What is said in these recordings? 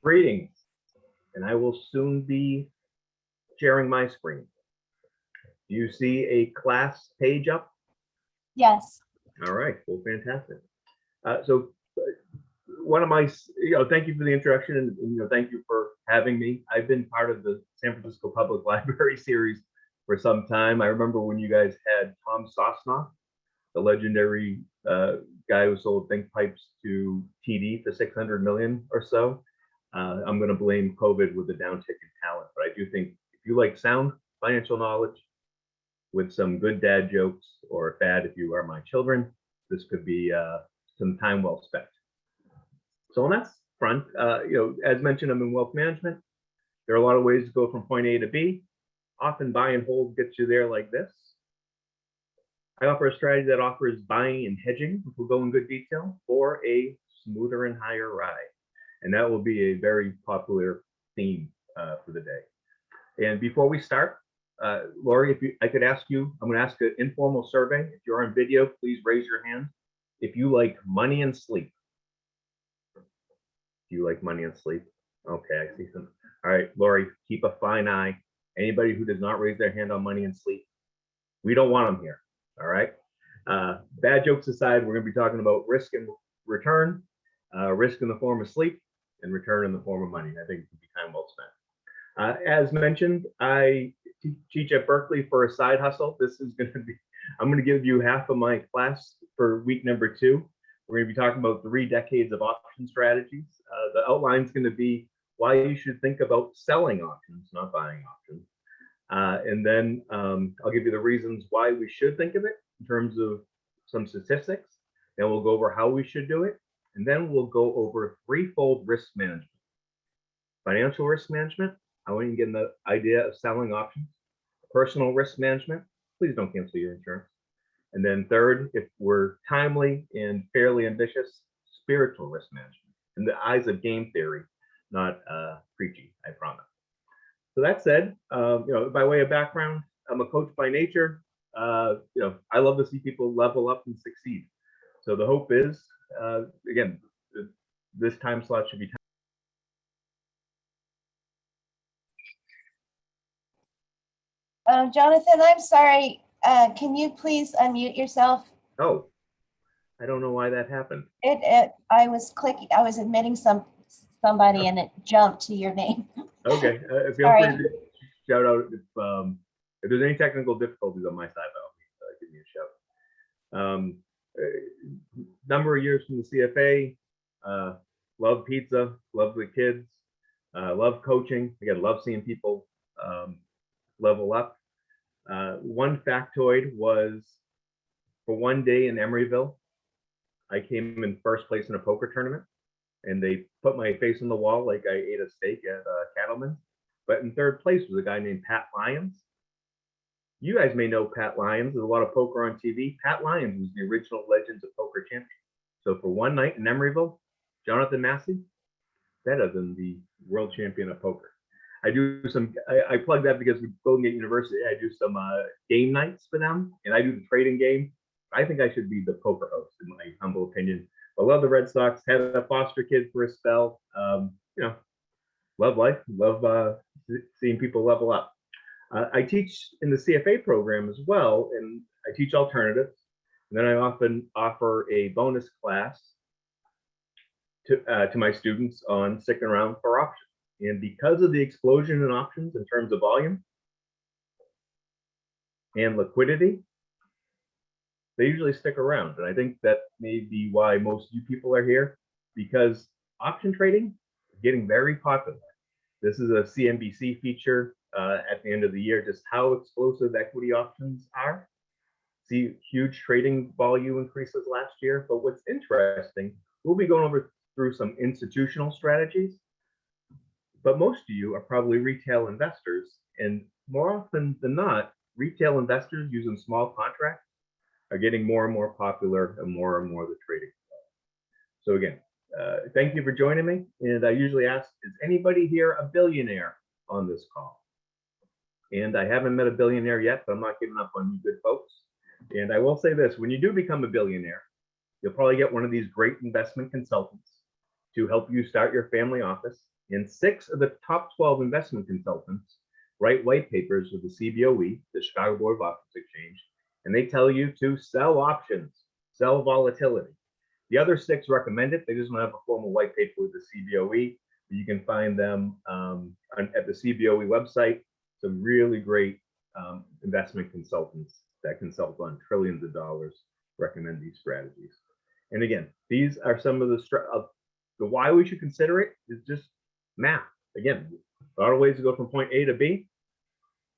Greetings, and I will soon be sharing my screen. Do you see a class page up? Yes. All right, well, fantastic. One of my, thank you for the introduction, and thank you for having me. I've been part of the San Francisco Public Library series for some time. I remember when you guys had Tom Sosnoff, the legendary guy who sold think pipes to TD for 600 million or so. I'm going to blame COVID with the downtick in talent, but I do think if you like sound financial knowledge with some good dad jokes, or bad if you are my children, this could be some time well spent. So on that front, as mentioned, I'm in wealth management. There are a lot of ways to go from point A to B. Often buy and hold gets you there like this. I offer a strategy that offers buying and hedging, which we'll go in good detail, for a smoother and higher ride. And that will be a very popular theme for the day. And before we start, Lori, if I could ask you, I'm going to ask an informal survey. If you're on video, please raise your hand. If you like money and sleep. Do you like money and sleep? Okay, I see some. All right, Lori, keep a fine eye. Anybody who does not raise their hand on money and sleep, we don't want them here. All right. Bad jokes aside, we're going to be talking about risk and return, risk in the form of sleep, and return in the form of money. I think it would be time well spent. As mentioned, I teach at Berkeley for a side hustle. This is going to be, I'm going to give you half of my class for week number 2. We're going to be talking about 3 decades of option strategies. The outline is going to be why you should think about selling options, not buying options. And then I'll give you the reasons why we should think of it in terms of some statistics. Then we'll go over how we should do it. And then we'll go over 3-fold risk management. Financial risk management, how we can get the idea of selling options. Personal risk management, please don't cancel your insurance. And then third, if we're timely and fairly ambitious, spiritual risk management. In the eyes of game theory, not preachy, I promise. So that said, by way of background, I'm a coach by nature. I love to see people level up and succeed. So the hope is, again, this time slot should be Jonathan, I'm sorry. Can you please unmute yourself? Oh, I don't know why that happened. I was clicking. I was admitting somebody, and it jumped to your name. Okay, feel free to shout out if there's any technical difficulties on my side. Give me a shout. Number of years from the CFA, love pizza, love the kids, love coaching. Again, love seeing people level up. One factoid was, for one day in Emeryville, I came in first place in a poker tournament, and they put my face on the wall like I ate a steak at Cattleman's. But in third place was a guy named Pat Lyons. You guys may know Pat Lyons. There's a lot of poker on TV. Pat Lyons was the original Legends of Poker champion. So for one night in Emeryville, Jonathan Masse, better than the world champion of poker. I plug that because with Golden Gate University, I do some game nights for them, and I do the trading game. I think I should be the poker host, in my humble opinion. I love the Red Sox, had a foster kid for a spell. Love life, love seeing people level up. I teach in the CFA program as well, and I teach alternatives. And then I often offer a bonus class to my students on sticking around for options. And because of the explosion in options in terms of volume and liquidity, they usually stick around. And I think that may be why most of you people are here, because option trading is getting very popular. This is a CNBC feature at the end of the year, just how explosive equity options are. See huge trading volume increases last year. But what's interesting, we'll be going through some institutional strategies, but most of you are probably retail investors. And more often than not, retail investors using small contracts are getting more and more popular, and more the trading. So again, thank you for joining me. And I usually ask, is anybody here a billionaire on this call? And I haven't met a billionaire yet, but I'm not giving up on you good folks. And I will say this, when you do become a billionaire, you'll probably get one of these great investment consultants to help you start your family office. And 6 of the top 12 investment consultants write white papers with the CBOE, the Chicago Board of Options Exchange, and they tell you to sell options, sell volatility. The other 6 recommend it. They just don't have a formal white paper with the CBOE. You can find them at the CBOE website. Some really great investment consultants that consult on trillions of dollars recommend these strategies. And again, these are some of the why we should consider it is just math. Again, a lot of ways to go from point A to B.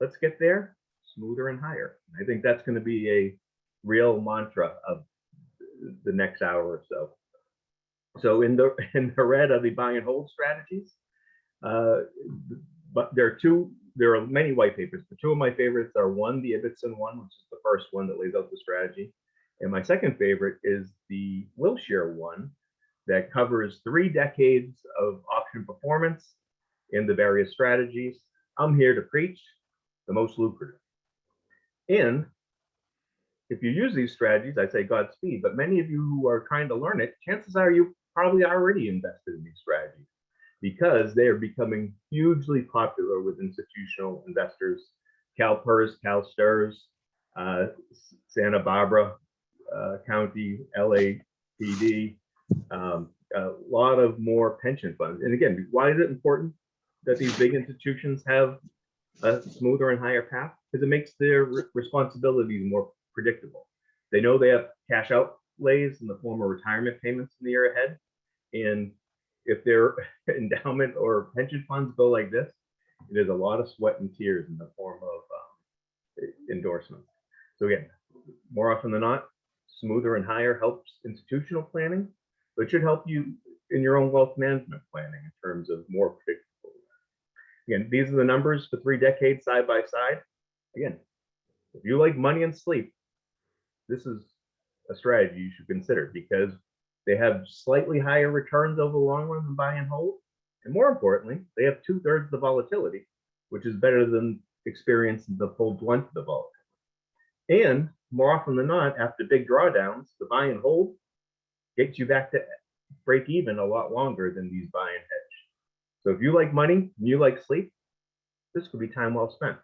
Let's get there smoother and higher. I think that's going to be a real mantra of the next hour or so. So in the red are the buy and hold strategies. But there are many white papers, but 2 of my favorites are one, the Ibbotson one, which is the first one that lays out the strategy. And my second favorite is the Wilshire one that covers 3 decades of option performance in the various strategies. I'm here to preach the most lucrative. And if you use these strategies, I say Godspeed, but many of you who are trying to learn it, chances are you probably already invested in these strategies because they are becoming hugely popular with institutional investors. CalPERS, CalSTRS, Santa Barbara County, LAPD, a lot of more pension funds. And again, why is it important that these big institutions have a smoother and higher path? Because it makes their responsibilities more predictable. They know they have cash outlays in the form of retirement payments in the year ahead. And if their endowment or pension funds go like this, it is a lot of sweat and tears in the form of endorsements. So again, more often than not, smoother and higher helps institutional planning, but it should help you in your own wealth management planning in terms of more predictable. Again, these are the numbers for 3 decades side by side. Again, if you like money and sleep, this is a strategy you should consider because they have slightly higher returns over the long run than buy and hold. And more importantly, they have 2/3 the volatility, which is better than experiencing the full blunt of the volatility. And more often than not, after big drawdowns, the buy and hold gets you back to break even a lot longer than these buy and hedge. So if you like money and you like sleep, this could be time well spent.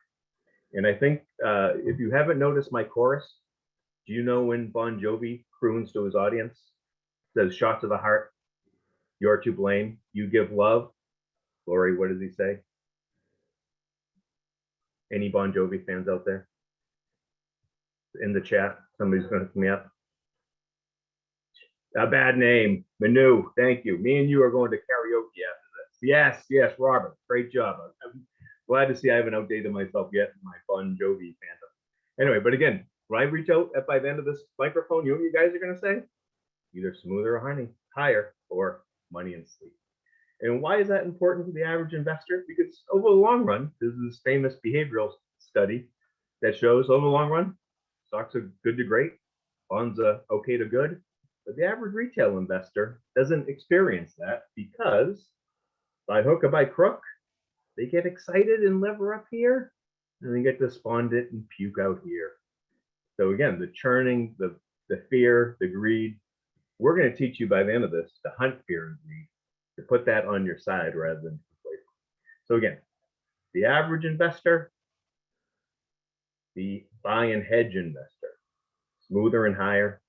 And I think if you haven't noticed my chorus, do you know when Bon Jovi croons to his audience, says shot to the heart, you're to blame, you give love? Lori, what does he say? Any Bon Jovi fans out there? In the chat, somebody's going to hook me up. A bad name, Manu. Thank you. Me and you are going to karaoke after this. Yes, Robert. Great job. I'm glad to see I haven't outdated myself yet in my Bon Jovi fandom. Anyway, but again, when I reach out by the end of this microphone, you know what you guys are going to say? Either smoother or higher, or money and sleep. And why is that important to the average investor? Because over the long run, there's this famous behavioral study that shows over the long run, stocks are good to great, bonds are okay to good, but the average retail investor doesn't experience that because by hook or by crook, they get excited and lever up here, and they get despondent and puke out here. So again, the churning, the fear, the greed, we're going to teach you by the end of this to hunt fear and greed, to put that on your side rather than deflate. So again, the average investor, the buy and hedge investor, smoother and higher,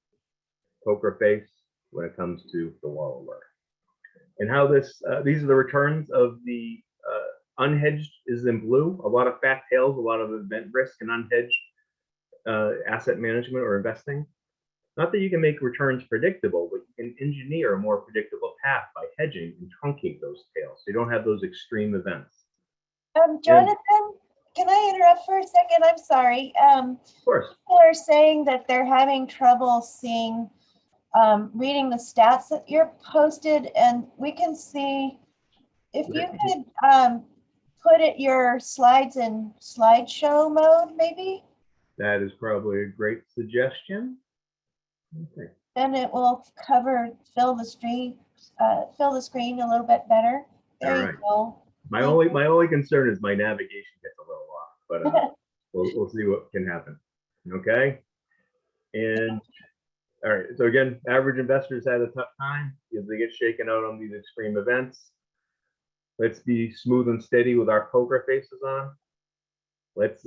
poker face when it comes to the wall alert. And how these are the returns of the unhedged is in blue, a lot of fat tails, a lot of event risk and unhedged asset management or investing. Not that you can make returns predictable, but you can engineer a more predictable path by hedging and truncate those tails so you don't have those extreme events. Jonathan, can I interrupt for a second? I'm sorry. Of course. People are saying that they're having trouble seeing, reading the stats that you're posted, and we can see if you could put your slides in slideshow mode, maybe. That is probably a great suggestion. Okay. Then it will fill the screen a little bit better. There you go. My only concern is my navigation gets a little off, but we'll see what can happen. Okay. And All right. So again, average investors had a tough time because they get shaken out on these extreme events. Let's be smooth and steady with our poker faces on. Let's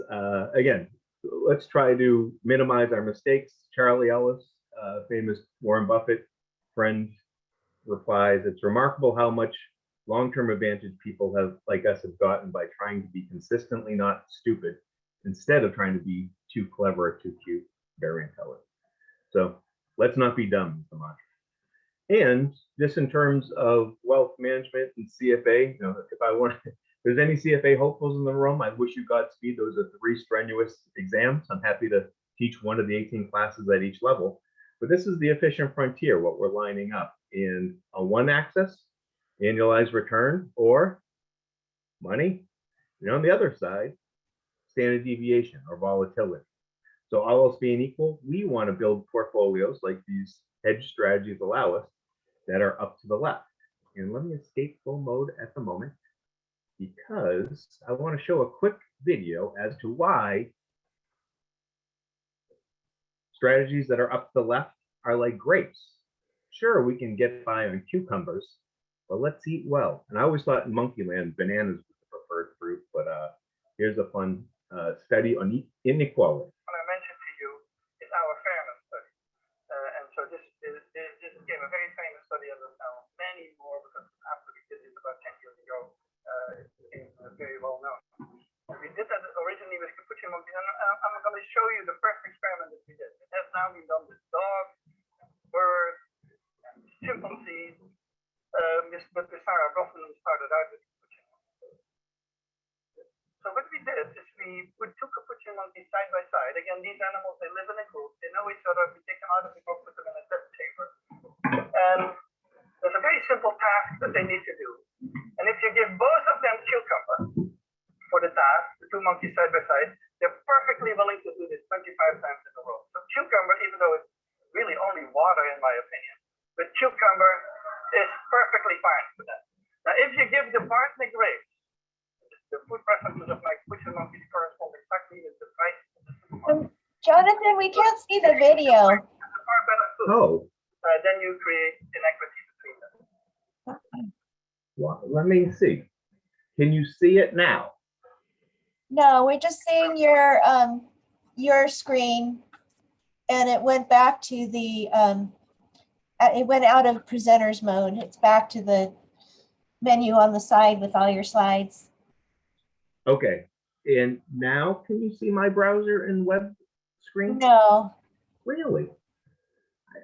let's try to minimize our mistakes. Charlie Ellis, famous Warren Buffett friend, replies, "It's remarkable how much long-term advantage people have, like us, have gotten by trying to be consistently not stupid instead of trying to be too clever or too cute, very intelligent." So let's not be dumb, is the mantra. And just in terms of wealth management and CFA, if I want, if there's any CFA hopefuls in the room, I wish you Godspeed. Those are 3 strenuous exams. I'm happy to teach one of the 18 classes at each level. But this is the efficient frontier, what we're lining up in on one axis, annualized return or money, and on the other side, standard deviation or volatility. So all else being equal, we want to build portfolios like these hedge strategies allow us that are up to the left. And let me escape full mode at the moment because I want to show a quick video as to why strategies that are up to the left are like grapes. Sure, we can get by on cucumbers, but let's eat well. And I always thought in Monkeyland, bananas was the preferred fruit, but here's a fun study on inequality. What I mentioned to you is our fairness study. And so this became a very famous study, and there's now many more because after we did it about 10 years ago, it became very well known. We did that originally with capuchin monkeys, and I'm going to show you the first experiment that we did. It has now been done with dogs, birds, chimpanzees, but with Sarah Brosnan started out with capuchin monkeys. So what we did is we put 2 capuchin monkeys side by side. Again, these animals, they live in a group, they know each other. We take them out of the group, put them in a test chamber. And there's a very simple task that they need to do. And if you give both of them cucumber for the task, the 2 monkeys side by side, they're perfectly willing to do this 25 times in a row. So cucumber, even though it's really only water in my opinion, but cucumber is perfectly fine for them. Now, if you give the Bartley grapes, the food preferences of my capuchin monkeys correspond exactly with the price of the supermarket. Jonathan, we can't see the video. Far better food. Oh, Then you create inequity between them. well, let me see. Can you see it now? No, we're just seeing your screen, and it went back to the it went out of presenters mode. It's back to the menu on the side with all your slides. Okay. And now can you see my browser and web screen? No. Really?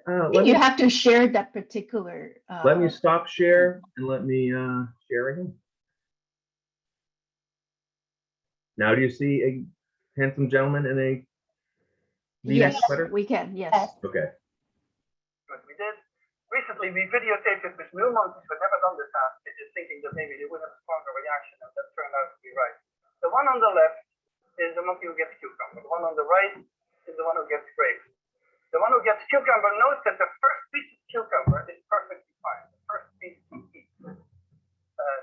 You have to share that particular. Let me stop share and let me share again. Now, do you see a handsome gentleman in a V-neck Yes, sweater? we can. Yes. Yes. Okay. What we did recently, we videotaped it with new monkeys who had never done this task, just thinking that maybe they would have a stronger reaction, and that turned out to be right. The one on the left is the monkey who gets cucumber. The one on the right is the one who gets grapes. The one who gets cucumber knows that the first piece of cucumber is perfectly fine. The first piece to eat.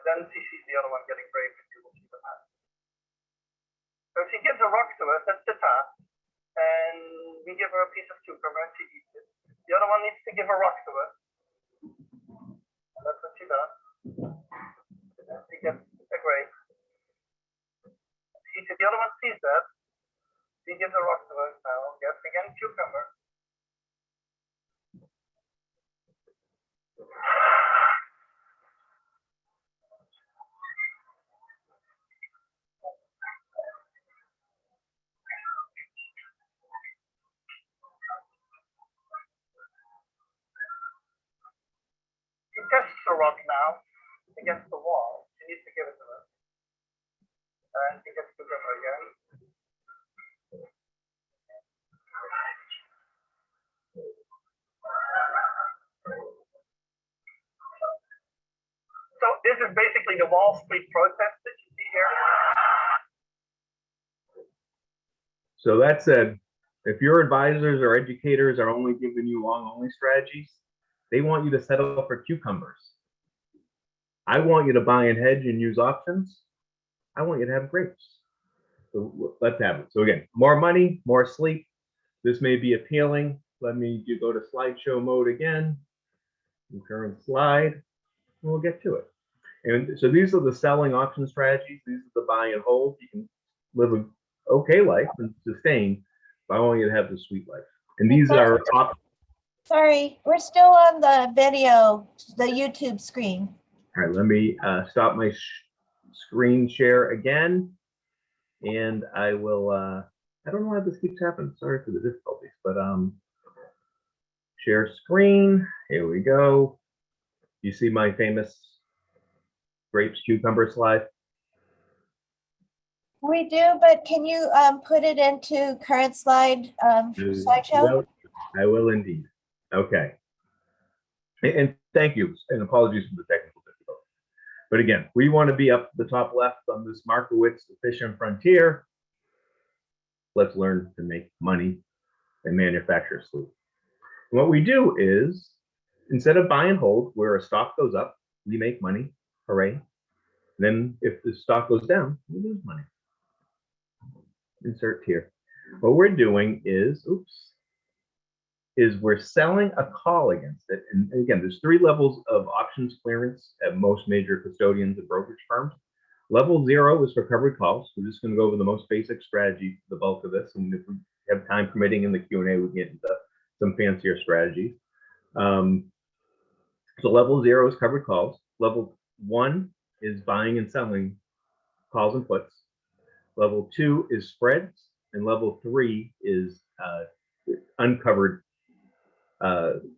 Then she sees the other one getting grapes, and you will see what happens. So she gives a rock to us, that's the task. And we give her a piece of cucumber and she eats it. The other one needs to give a rock to us. And that's what she does. And she gets a grape. The other one sees that. She gives a rock to us now, gets again cucumber. She tests the rock now against the wall. She needs to give it to us. And she gets cucumber again. So this is basically the Wall Street protest that you see here. So that said, if your advisors or educators are only giving you long-only strategies, they want you to settle for cucumbers. I want you to buy and hedge and use options. I want you to have grapes. So let's have it. So again, more money, more sleep. This may be appealing. let me go to slideshow mode again. Current slide. We'll get to it. And so these are the selling option strategies. These are the buy and hold. You can live an okay life and sustain, but I want you to have the sweet life. And these are Sorry, we're still on the video, the YouTube screen. all right. Let me stop my screen share again, and I will. I don't know why this keeps happening. Sorry for the difficulties, but share screen. Here we go. You see my famous grapes cucumber slide? We do, but can you put it into current slideshow? I will indeed. Okay. And thank you, and apologies for the technical difficulty. But again, we want to be up the top left on this Markowitz efficient frontier. Let's learn to make money and manufacture sleep. And what we do is, instead of buy and hold, where a stock goes up, we make money, hooray. Then if the stock goes down, we lose money. Insert here. What we're doing is, we're selling a call against it. And again, there's 3 levels of options clearance at most major custodians and brokerage firms. Level 0 is for covered calls. We're just going to go over the most basic strategy, the bulk of this. And if we have time permitting in the Q&A, we can get into some fancier strategies. So level 0 is covered calls. Level 1 is buying and selling calls and puts. Level 2 is spreads, and level 3 is uncovered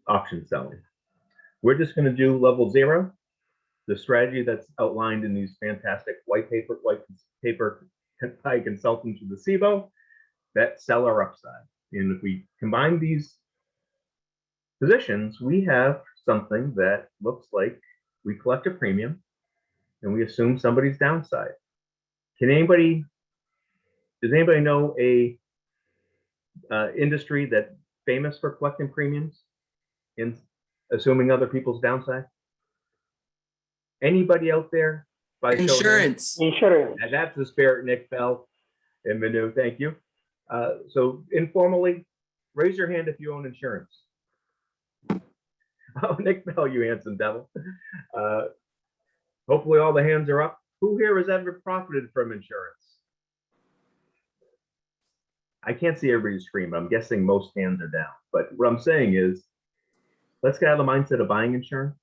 option selling. We're just going to do level 0, the strategy that's outlined in these fantastic white paper by consultants with the SIBO, that seller upside. And if we combine these positions, we have something that looks like we collect a premium and we assume somebody's downside. Does anybody know a industry that's famous for collecting premiums and assuming other people's downside? Anybody out there? By Insurance. Insurance. And that's the spirit, Nick Bell and Manu. Thank you. So informally, raise your hand if you own insurance. Oh, Nick Bell, you handsome devil. Hopefully all the hands are up. Who here has ever profited from insurance? I can't see everybody's screen, but I'm guessing most hands are down. But what I'm saying is, let's get out of the mindset of buying insurance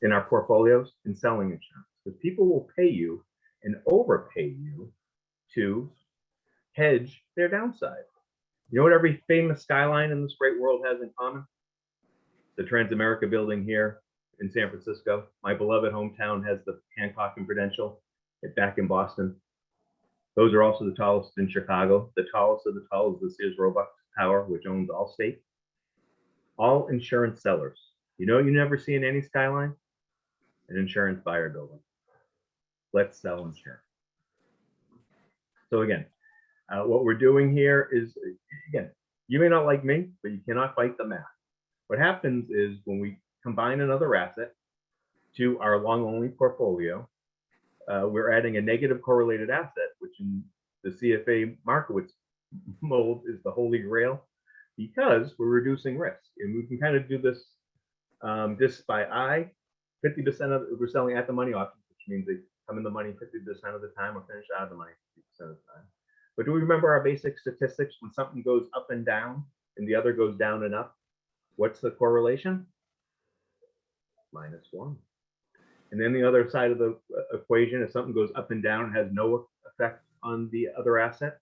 in our portfolios and selling insurance, because people will pay you and overpay you to hedge their downside. You know what every famous skyline in this great world has in common? The Transamerica building here in San Francisco. My beloved hometown has the Hancock and Prudential back in Boston. Those are also the tallest in Chicago. The tallest of the tall is the Sears Roebuck Tower, which owns Allstate. All insurance sellers. You know, you never see in any skyline? An insurance buyer building. Let's sell insurance. So again, what we're doing here is, again, you may not like me, but you cannot fight the math. What happens is when we combine another asset to our long-only portfolio, we're adding a negative correlated asset, which in the CFA Markowitz mold is the holy grail, because we're reducing risk. And we can kind of do this just by eye. 50% of it, we're selling at the money options, which means they come in the money 50% of the time or finish out of the money 50% of the time. But do we remember our basic statistics? When something goes up and down and the other goes down and up, what's the correlation? -1. And then the other side of the equation, if something goes up and down and has no effect on the other asset,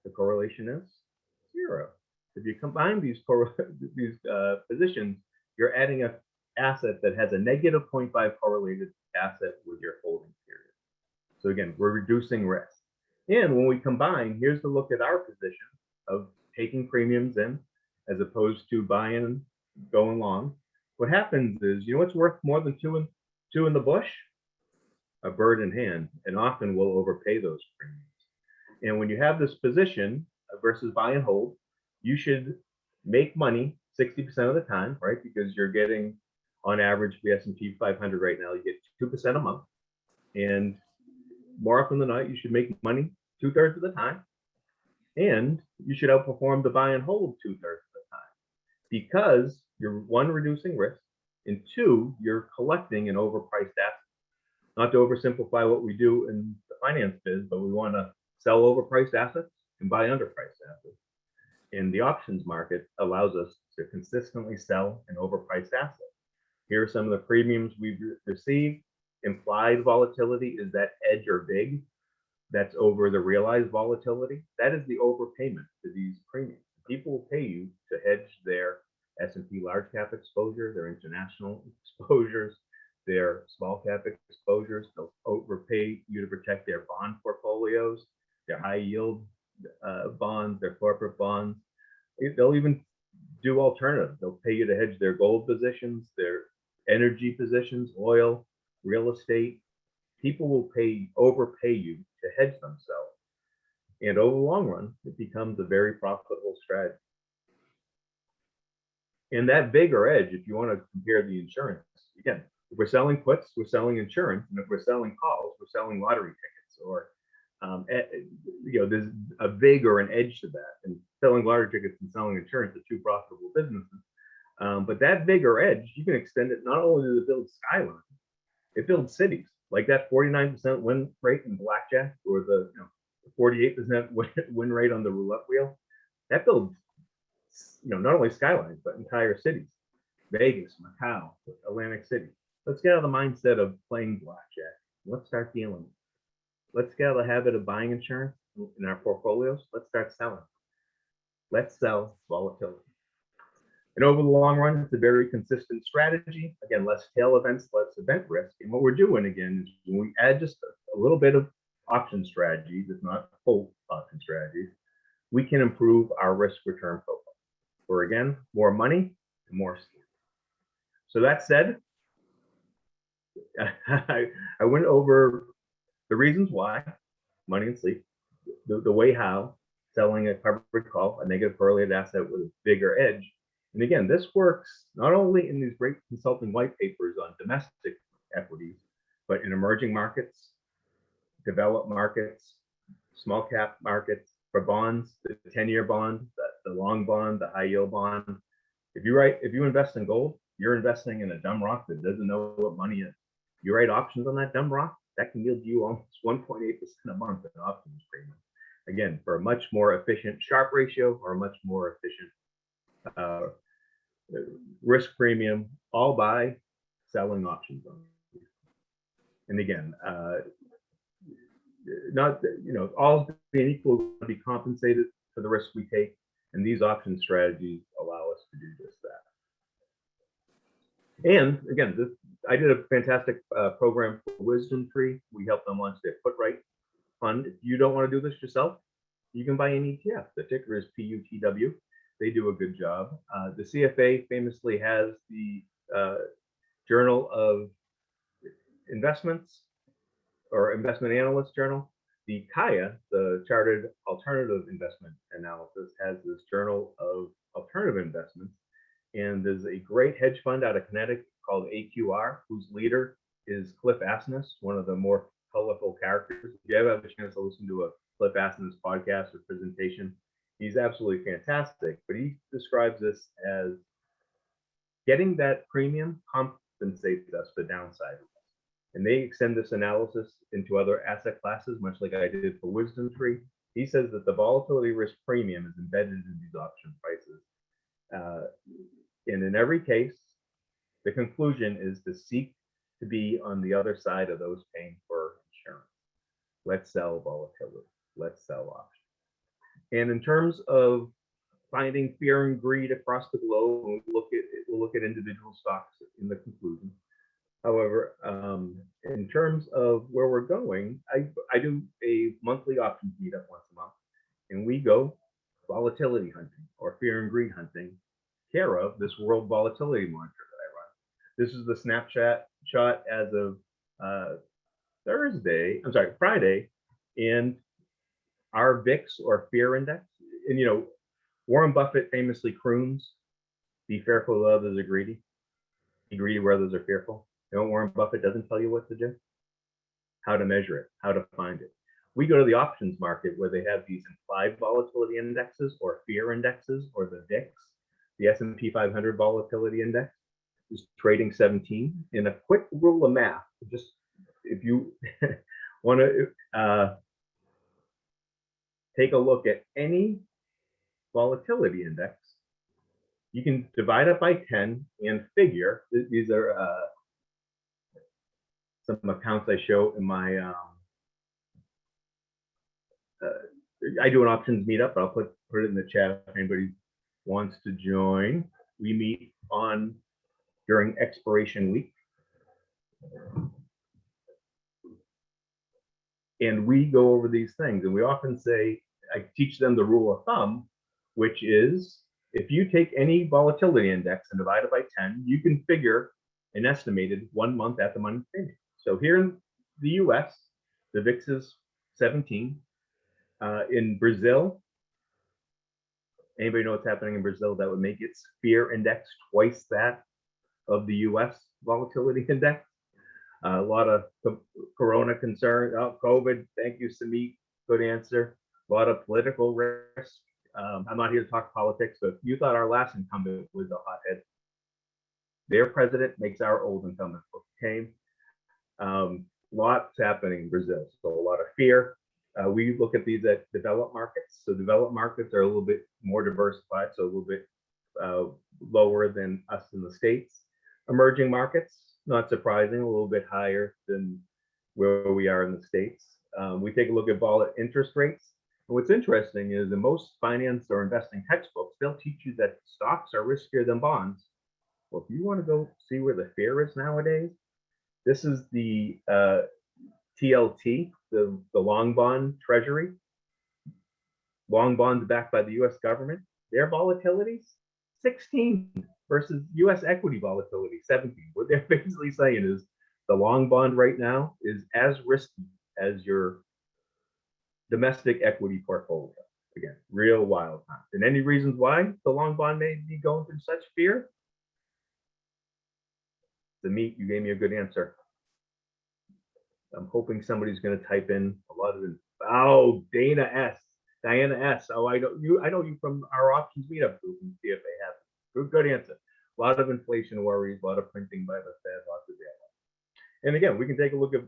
the correlation is 0. If you combine these positions, you're adding an asset that has a -0.5 correlated asset with your holding period. So again, we're reducing risk. And when we combine, here's the look at our position of taking premiums in as opposed to buying and going long. What happens is, you know what's worth more than two in the bush? A bird in hand, and often we'll overpay those premiums. And when you have this position versus buy and hold, you should make money 60% of the time, right? Because you're getting, on average, the S&P 500 right now, you get 2% a month. And more often than not, you should make money 2/3 of the time. And you should outperform the buy and hold 2/3 of the time. because you're one, reducing risk, and two, you're collecting an overpriced asset. Not to oversimplify what we do in the finance biz, but we want to sell overpriced assets and buy underpriced assets. And the options market allows us to consistently sell an overpriced asset. Here are some of the premiums we've received. Implied volatility is that edge or vig that's over the realized volatility. That is the overpayment to these premiums. People will pay you to hedge their S&P large cap exposure, their international exposures, their small cap exposures. They'll overpay you to protect their bond portfolios, their high yield bonds, their corporate bonds. They'll even do alternatives. They'll pay you to hedge their gold positions, their energy positions, oil, real estate. People will overpay you to hedge themselves. And over the long run, it becomes a very profitable strategy. And that bigger edge, if you want to compare the insurance, again, if we're selling puts, we're selling insurance. And if we're selling calls, we're selling lottery tickets. Or, there's a vig or an edge to that. And selling lottery tickets and selling insurance are two profitable businesses. But that bigger edge, you can extend it. Not only does it build skylines, it builds cities. Like that 49% win rate in blackjack, or the 48% win rate on the roulette wheel. That builds, not only skylines, but entire cities. Vegas, Macau, Atlantic City. Let's get out of the mindset of playing blackjack. Let's start dealing. Let's get out of the habit of buying insurance in our portfolios. Let's start selling. Let's sell volatility. And over the long run, it's a very consistent strategy. Again, less tail events, less event risk. And what we're doing, again, is when we add just a little bit of option strategies, if not full option strategies, we can improve our risk return profile. For, again, more money and more skill. So that said, I went over the reasons why, money and sleep, the way how, selling a covered call, a negative correlated asset with a bigger edge. And again, this works not only in these great consulting white papers on domestic equities, but in emerging markets, developed markets, small cap markets, for bonds, the 10-year bond, the long bond, the high yield bond. If you invest in gold, you're investing in a dumb rock that doesn't know what money is. You write options on that dumb rock, that can yield you almost 1.8% a month in options premium. Again, for a much more efficient Sharpe ratio or a much more efficient risk premium, all by selling options on. And again, not all being equal to be compensated for the risk we take, and these option strategies allow us to do just that. And again, I did a fantastic program for Wisdom Tree. We helped them launch their Put Right fund. If you don't want to do this yourself, you can buy an ETF. The ticker is PUTW. They do a good job. The CFA famously has the Journal of Investments, or Investment Analyst Journal. The CAIA, the Chartered Alternative Investment Analysis, has this Journal of Alternative Investments. And there's a great hedge fund out of Connecticut called AQR, whose leader is Cliff Asness, one of the more colorful characters. If you ever have a chance to listen to a Cliff Asness podcast or presentation, he's absolutely fantastic. But he describes this as getting that premium compensates us for downside. And they extend this analysis into other asset classes, much like I did for Wisdom Tree. He says that the volatility risk premium is embedded in these option prices. And in every case, the conclusion is to seek to be on the other side of those paying for insurance. Let's sell volatility. Let's sell options. And in terms of finding fear and greed across the globe, we'll look at individual stocks in the conclusion. However, in terms of where we're going, I do a monthly options meetup once a month, and we go volatility hunting or fear and greed hunting, care of this world volatility monitor that I run. This is the snapshot as of Friday, and our VIX or fear index. And Warren Buffett famously croons, "Be fearful of others are greedy. Be greedy where others are fearful." Warren Buffett doesn't tell you what to do, how to measure it, how to find it. We go to the options market where they have these implied volatility indexes or fear indexes or the VIX. The S&P 500 volatility index is trading 17. In a quick rule of math, just if you want to take a look at any volatility index, you can divide it by 10 and figure. These are some accounts I show in my I do an options meetup, but I'll put it in the chat if anybody wants to join. We meet during expiration week. And we go over these things, and we often say, I teach them the rule of thumb, which is if you take any volatility index and divide it by 10, you can figure an estimated 1 month at the money premium. So here in the US, the VIX is 17. In Brazil, anybody know what's happening in Brazil that would make its fear index twice that of the US volatility index? A lot of corona concern. Oh, COVID. Thank you, Samit. Good answer. A lot of political risk. I'm not here to talk politics, but you thought our last incumbent was a hothead. Their president makes our old incumbent look tame. Lots happening in Brazil. So a lot of fear. We look at these at developed markets. So developed markets are a little bit more diversified, so a little bit lower than us in the States. Emerging markets, not surprising, a little bit higher than where we are in the States. We take a look at volatile interest rates. And what's interesting is in most finance or investing textbooks, they'll teach you that stocks are riskier than bonds. Well, if you want to go see where the fear is nowadays, this is the TLT, the long bond treasury. Long bonds backed by the US government. Their volatilities, 16 versus US equity volatility, 17. What they're basically saying is the long bond right now is as risky as your domestic equity portfolio. Again, real wild times. And any reasons why the long bond may be going through such fear? Samit, you gave me a good answer. I'm hoping somebody's going to type in a lot of it. Oh, Diana S. Oh, I know you from our options meetup group and see if they have. Good answer. A lot of inflation worries, a lot of printing by the Fed, lots of data. And again, we can take a look at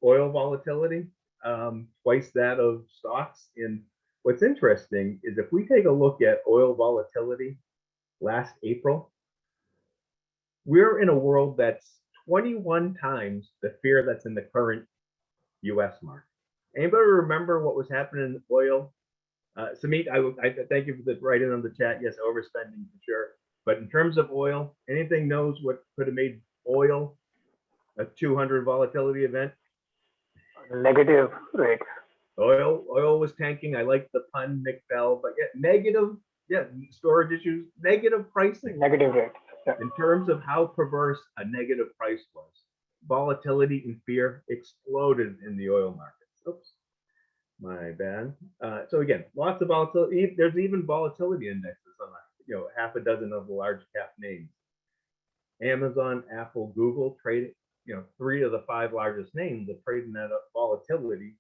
oil volatility, twice that of stocks. And what's interesting is if we take a look at oil volatility last April, we're in a world that's 21 times the fear that's in the current US market. Anybody remember what was happening in oil? Samit, I thank you for the write-in on the chat. Yes, overspending for sure. But in terms of oil, anything knows what could have made oil a 200 volatility event? Negative rates. Oil was tanking. I like the pun, Nick Bell, but yeah, negative, storage issues, negative pricing. Negative rates. Yeah. In terms of how perverse a negative price was, volatility and fear exploded in the oil markets. Oops, my bad. So again, lots of volatility. There's even volatility indexes on half a dozen of the large cap names. Amazon, Apple, Google trading, 3 of the 5 largest names are trading at a volatility,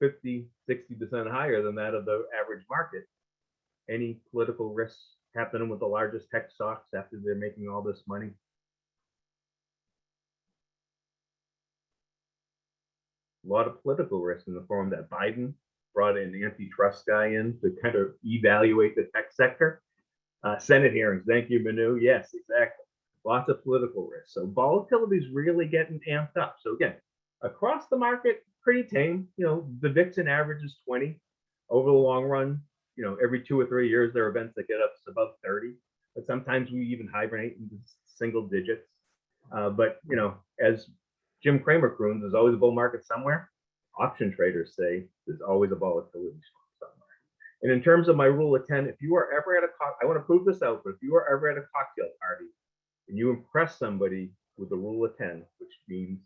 50, 60% higher than that of the average market. Any political risks happening with the largest tech stocks after they're making all this money? A lot of political risk in the form that Biden brought an antitrust guy in to kind of evaluate the tech sector. Senate hearings, thank you, Manu. Yes, exactly. Lots of political risk. So volatility is really getting amped up. So again, across the market, pretty tame. The VIX average is 20. Over the long run, every 2 or 3 years, there are events that get up above 30. But sometimes we even hibernate into single digits. But as Jim Cramer croons, there's always a bull market somewhere. Option traders say there's always a volatility somewhere. And in terms of my rule of 10, if you are ever at I want to prove this out, but if you are ever at a cocktail party and you impress somebody with the rule of 10, which means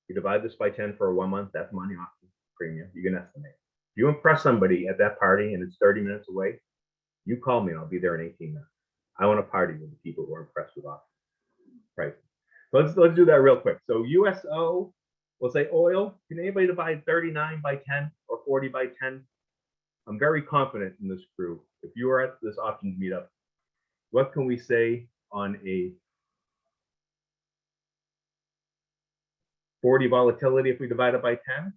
you divide this by 10 for a 1 month, that's money option premium, you can estimate. If you impress somebody at that party and it's 30 minutes away, you call me and I'll be there in 18 minutes. I want to party with the people who are impressed with options. Right. Let's do that real quick. So USO, we'll say oil. Can anybody divide 39 by 10 or 40 by 10? I'm very confident in this crew. If you are at this options meetup, what can we say on a 40 volatility if we divide it by 10?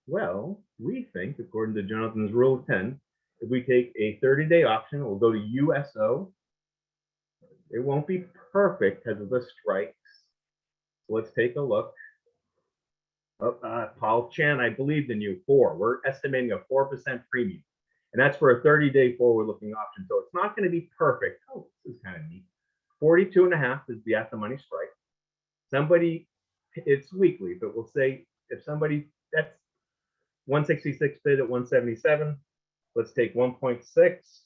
Well, we think, according to Jonathan's rule of 10, if we take a 30-day option, we'll go to USO. It won't be perfect because of the strikes. Let's take a look. Paul Chan, I believed in you. 4. We're estimating a 4% premium. And that's for a 30-day forward-looking option. So it's not going to be perfect. Oh, this is kind of neat. 42.5 is the at-the-money strike. Somebody, it's weekly, but we'll say if somebody, that's 166 bid at 177. Let's take 1.6,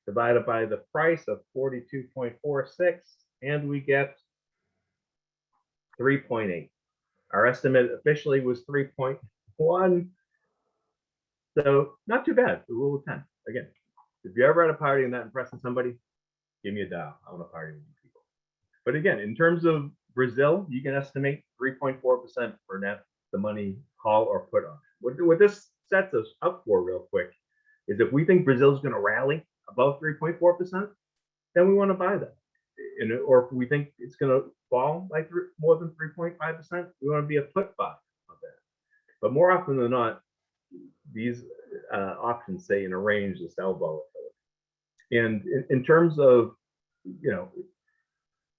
divide it by the price of 42.46, and we get 3.8. Our estimate officially was 3.1. So not too bad, the rule of 10. Again, if you're ever at a party and that impresses somebody, give me a dial. I want to party with you people. But again, in terms of Brazil, you can estimate 3.4% for net the money call or put on. What this sets us up for real quick is if we think Brazil's going to rally above 3.4%, then we want to buy that. Or if we think it's going to fall by more than 3.5%, we want to be a put buy on that. But more often than not, these options say in a range to sell volatility. And in terms of,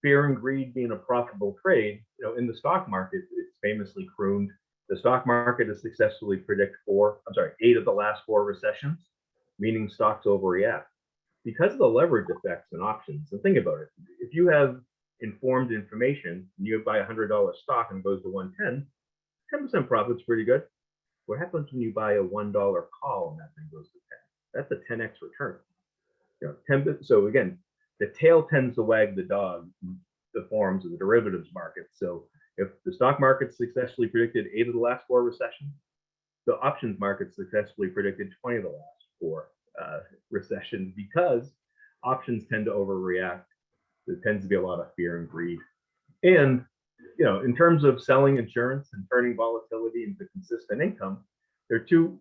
fear and greed being a profitable trade, in the stock market, it's famously crooned. The stock market has successfully predicted 8 of the last 4 recessions, meaning stocks overreact. Because of the leverage effects in options, and think about it, if you have informed information and you buy $100 stock and it goes to 110, 10% profit's pretty good. What happens when you buy a $1 call and that thing goes to 10? That's a 10x return. 10. So again, the tail tends to wag the dog in the forms of the derivatives market. So if the stock market successfully predicted 8 of the last 4 recessions, the options market successfully predicted 20 of the last 4 recessions, because options tend to overreact. There tends to be a lot of fear and greed. And in terms of selling insurance and turning volatility into consistent income, there are 2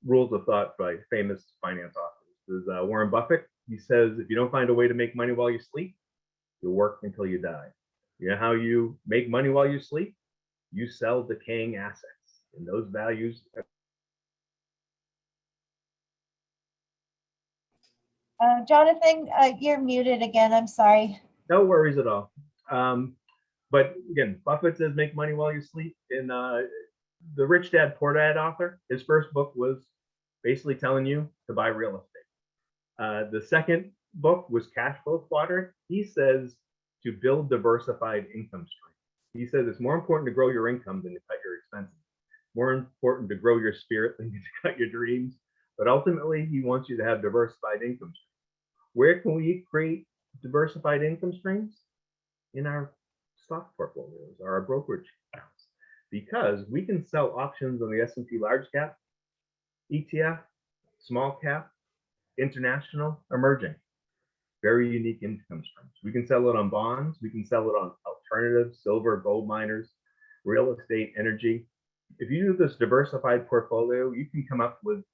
rules of thought by famous finance authors. There's Warren Buffett. He says, if you don't find a way to make money while you sleep, you'll work until you die. You know how you make money while you sleep? You sell decaying assets, and those values. Jonathan, you're muted again. I'm sorry. No worries at all. But again, Buffett says make money while you sleep. In the Rich Dad Poor Dad author, his first book was basically telling you to buy real estate. The second book was Cash Flow Quadrant. He says to build diversified income streams. He says it's more important to grow your income than to cut your expenses. More important to grow your spirit than to cut your dreams. But ultimately, he wants you to have diversified income streams. Where can we create diversified income streams? In our stock portfolios or our brokerage accounts, because we can sell options on the S&P large cap, ETF, small cap, international, emerging. Very unique income streams. We can sell it on bonds. We can sell it on alternatives, silver, gold miners, real estate, energy. If you do this diversified portfolio, you can come up with,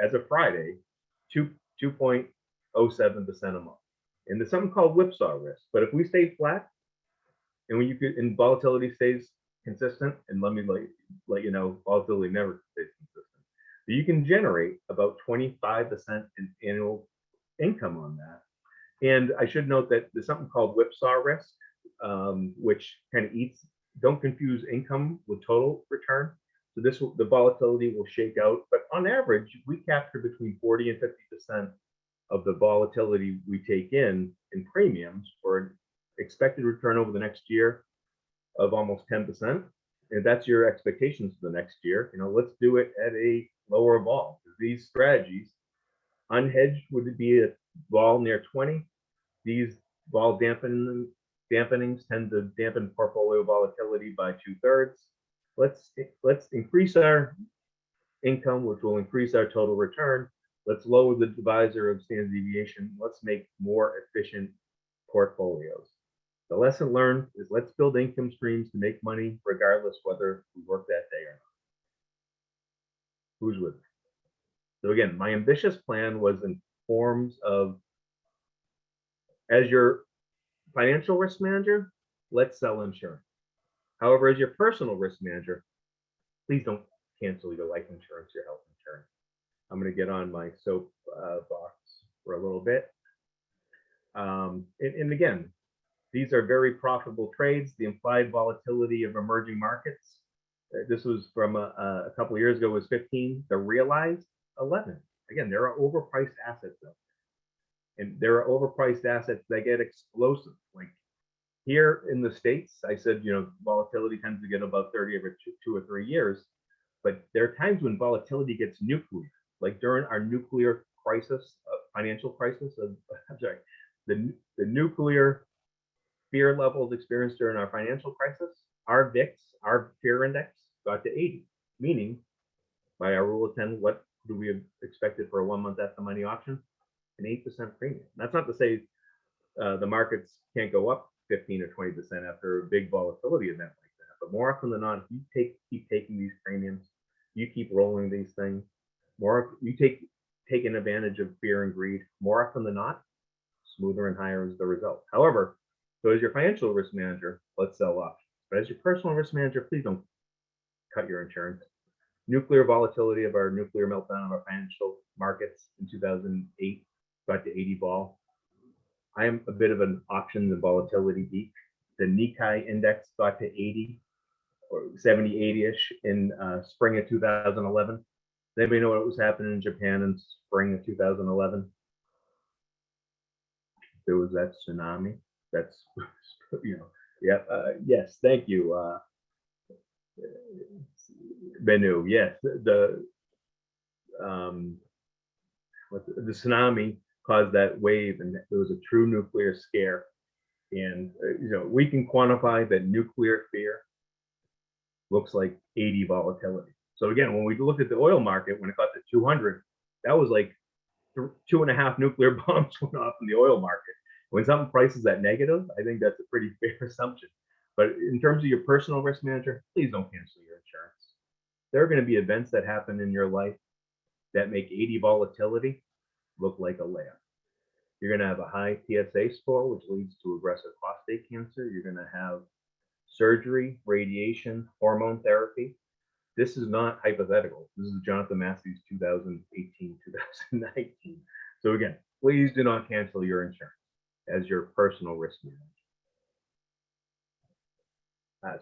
as of Friday, 2.07% a month. And there's something called whipsaw risk. But if we stay flat, and when and volatility stays consistent, and let me let you know, volatility never stays consistent. But you can generate about 25% in annual income on that. And I should note that there's something called whipsaw risk, which kind of eats. Don't confuse income with total return. So the volatility will shake out, but on average, we capture between 40 and 50% of the volatility we take in premiums for an expected return over the next year of almost 10%. And that's your expectations for the next year. Let's do it at a lower vol. These strategies, unhedged would be a vol near 20. These vol dampenings tend to dampen portfolio volatility by 2/3. Let's increase our income, which will increase our total return. Let's lower the divisor of standard deviation. Let's make more efficient portfolios. The lesson learned is let's build income streams to make money regardless whether we work that day or not. Who's with me? So again, my ambitious plan was in forms of As your financial risk manager, let's sell insurance. However, as your personal risk manager, please don't cancel your life insurance, your health insurance. I'm going to get on my soap box for a little bit. And again, these are very profitable trades. The implied volatility of emerging markets, this was from a couple of years ago, was 15. The realized 11. Again, there are overpriced assets out there. And there are overpriced assets that get explosive. Like here in the States, I said, you know, volatility tends to get about 30 over 2 or 3 years. But there are times when volatility gets nuclear, like during our nuclear crisis, financial crisis. I'm sorry, the nuclear fear levels experienced during our financial crisis, our VIX, our fear index, got to 80, meaning by our rule of 10, what do we have expected for a 1 month at the money option? An 8% premium. That's not to say the markets can't go up 15 or 20% after a big volatility event like that. But more often than not, if you keep taking these premiums, you keep rolling these things, you taking advantage of fear and greed, more often than not, smoother and higher is the result. However, so as your financial risk manager, let's sell options. But as your personal risk manager, please don't cut your insurance. Nuclear volatility of our nuclear meltdown of our financial markets in 2008 got to 80 vol. I am a bit of an options and volatility geek. The Nikkei index got to 80 or 70, 80-ish in spring of 2011. Does anybody know what was happening in Japan in spring of 2011? There was that tsunami. That's, you know, yeah, yes, thank you. Benu, yes, the tsunami caused that wave, and there was a true nuclear scare. And you know, we can quantify that nuclear fear looks like 80 volatility. So again, when we looked at the oil market, when it got to 200, that was like 2.5 nuclear bombs went off in the oil market. When something prices at negative, I think that's a pretty fair assumption. But in terms of your personal risk manager, please don't cancel your insurance. There are going to be events that happen in your life that make 80 volatility look like a layup. You're going to have a high PSA score, which leads to aggressive prostate cancer. You're going to have surgery, radiation, hormone therapy. This is not hypothetical. This is Jonathan Masse's 2018, 2019. So again, please do not cancel your insurance as your personal risk manager.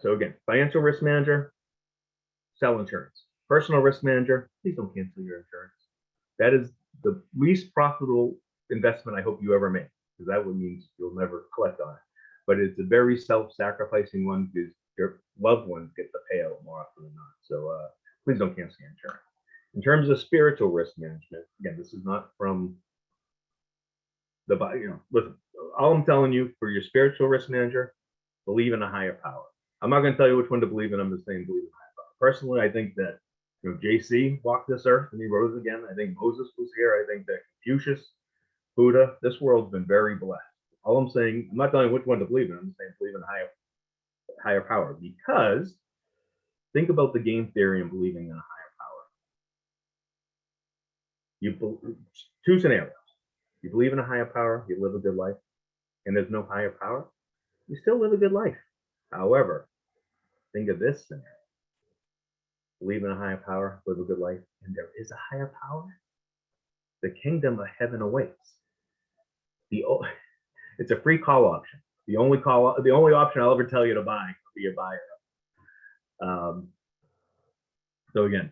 So again, financial risk manager, sell insurance. Personal risk manager, please don't cancel your insurance. That is the least profitable investment I hope you ever make, because that would mean you'll never collect on it. But it's a very self-sacrificing one because your loved ones get the payout more often than not. So please don't cancel your insurance. In terms of spiritual risk management, again, this is not from the, you know, listen, all I'm telling you for your spiritual risk manager, believe in a higher power. I'm not going to tell you which one to believe in. I'm just saying believe in a higher power. Personally, I think that, you know, JC walked this earth and he rose again. I think Moses was here. I think that Confucius, Buddha, this world's been very blessed. All I'm saying, I'm not telling you which one to believe in. I'm just saying believe in higher power, because think about the game theory and believing in a higher power. Two scenarios. You believe in a higher power, you live a good life, and there's no higher power, you still live a good life. However, think of this scenario. Believe in a higher power, live a good life, and there is a higher power. The kingdom of heaven awaits. It's a free call option. The only option I'll ever tell you to buy, be a buyer. So again,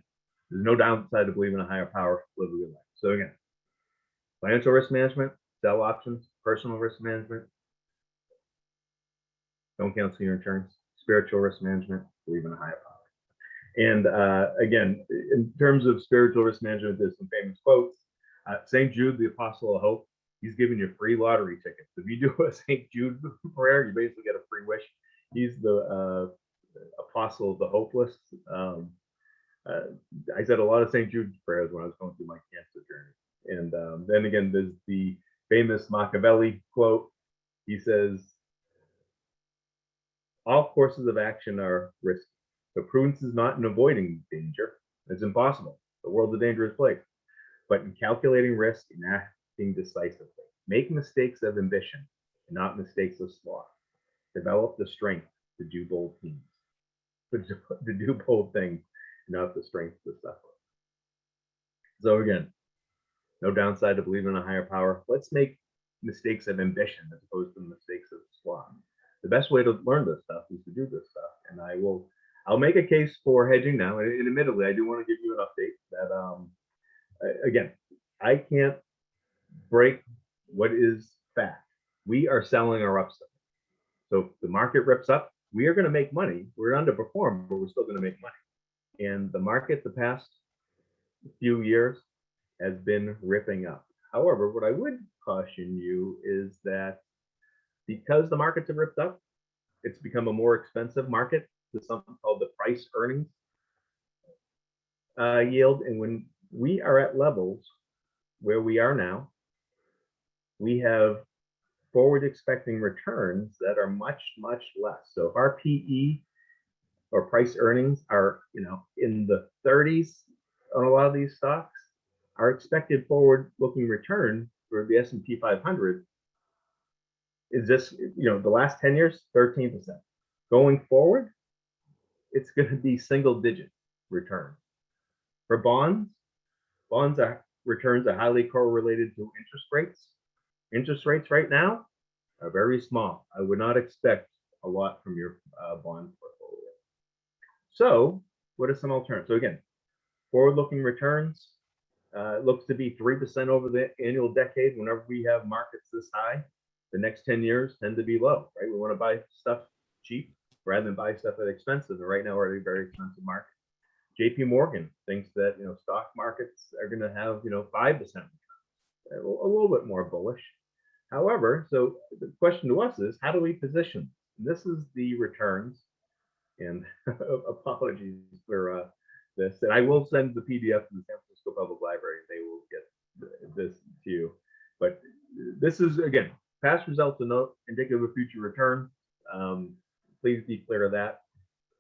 there's no downside to believe in a higher power, live a good life. So again, financial risk management, sell options, personal risk management, don't cancel your insurance, spiritual risk management, believe in a higher power. And again, in terms of spiritual risk management, there's some famous quotes. St. Jude, the Apostle of Hope, he's giving you free lottery tickets. If you do a St. Jude prayer, you basically get a free wish. He's the Apostle of the hopeless. I said a lot of St. Jude's prayers when I was going through my cancer journey. And then again, there's the famous Machiavelli quote. He says, all courses of action are risky. So prudence is not in avoiding danger. It's impossible. The world's a dangerous place. But in calculating risk and acting decisively. Make mistakes of ambition. and not mistakes of sloth. Develop the strength to do bold things, to do bold things, not the strength to suffer. So again, no downside to believing in a higher power. Let's make mistakes of ambition as opposed to mistakes of sloth. The best way to learn this stuff is to do this stuff. And I'll make a case for hedging now. And admittedly, I do want to give you an update that, again, I can't break what is fact. We are selling our upside. So if the market rips up, we are going to make money. We're underperformed, but we're still going to make money. And the market the past few years has been ripping up. However, what I would caution you is that because the markets have ripped up, it's become a more expensive market. There's something called the price earnings yield. And when we are at levels where we are now, we have forward expecting returns that are much, much less. So if our PE or price earnings are, in the 30s on a lot of these stocks, our expected forward looking return for the S&P 500 is this, the last 10 years, 13%. Going forward, it's going to be single digit return. For bonds returns are highly correlated to interest rates. Interest rates right now are very small. I would not expect a lot from your bond portfolio. So what are some alternatives? So again, forward-looking returns looks to be 3% over the annual decade. Whenever we have markets this high, the next 10 years tend to be low, right? We want to buy stuff cheap rather than buy stuff that's expensive. And right now we're at a very expensive market. JP Morgan thinks that, stock markets are going to have, 5% return, a little bit more bullish. However, so the question to us is, how do we position? This is the returns, and apologies for this. And I will send the PDF to the San Francisco Public Library. They will get this to you. But this is, again, past results are not indicative of future return. Please be clear of that.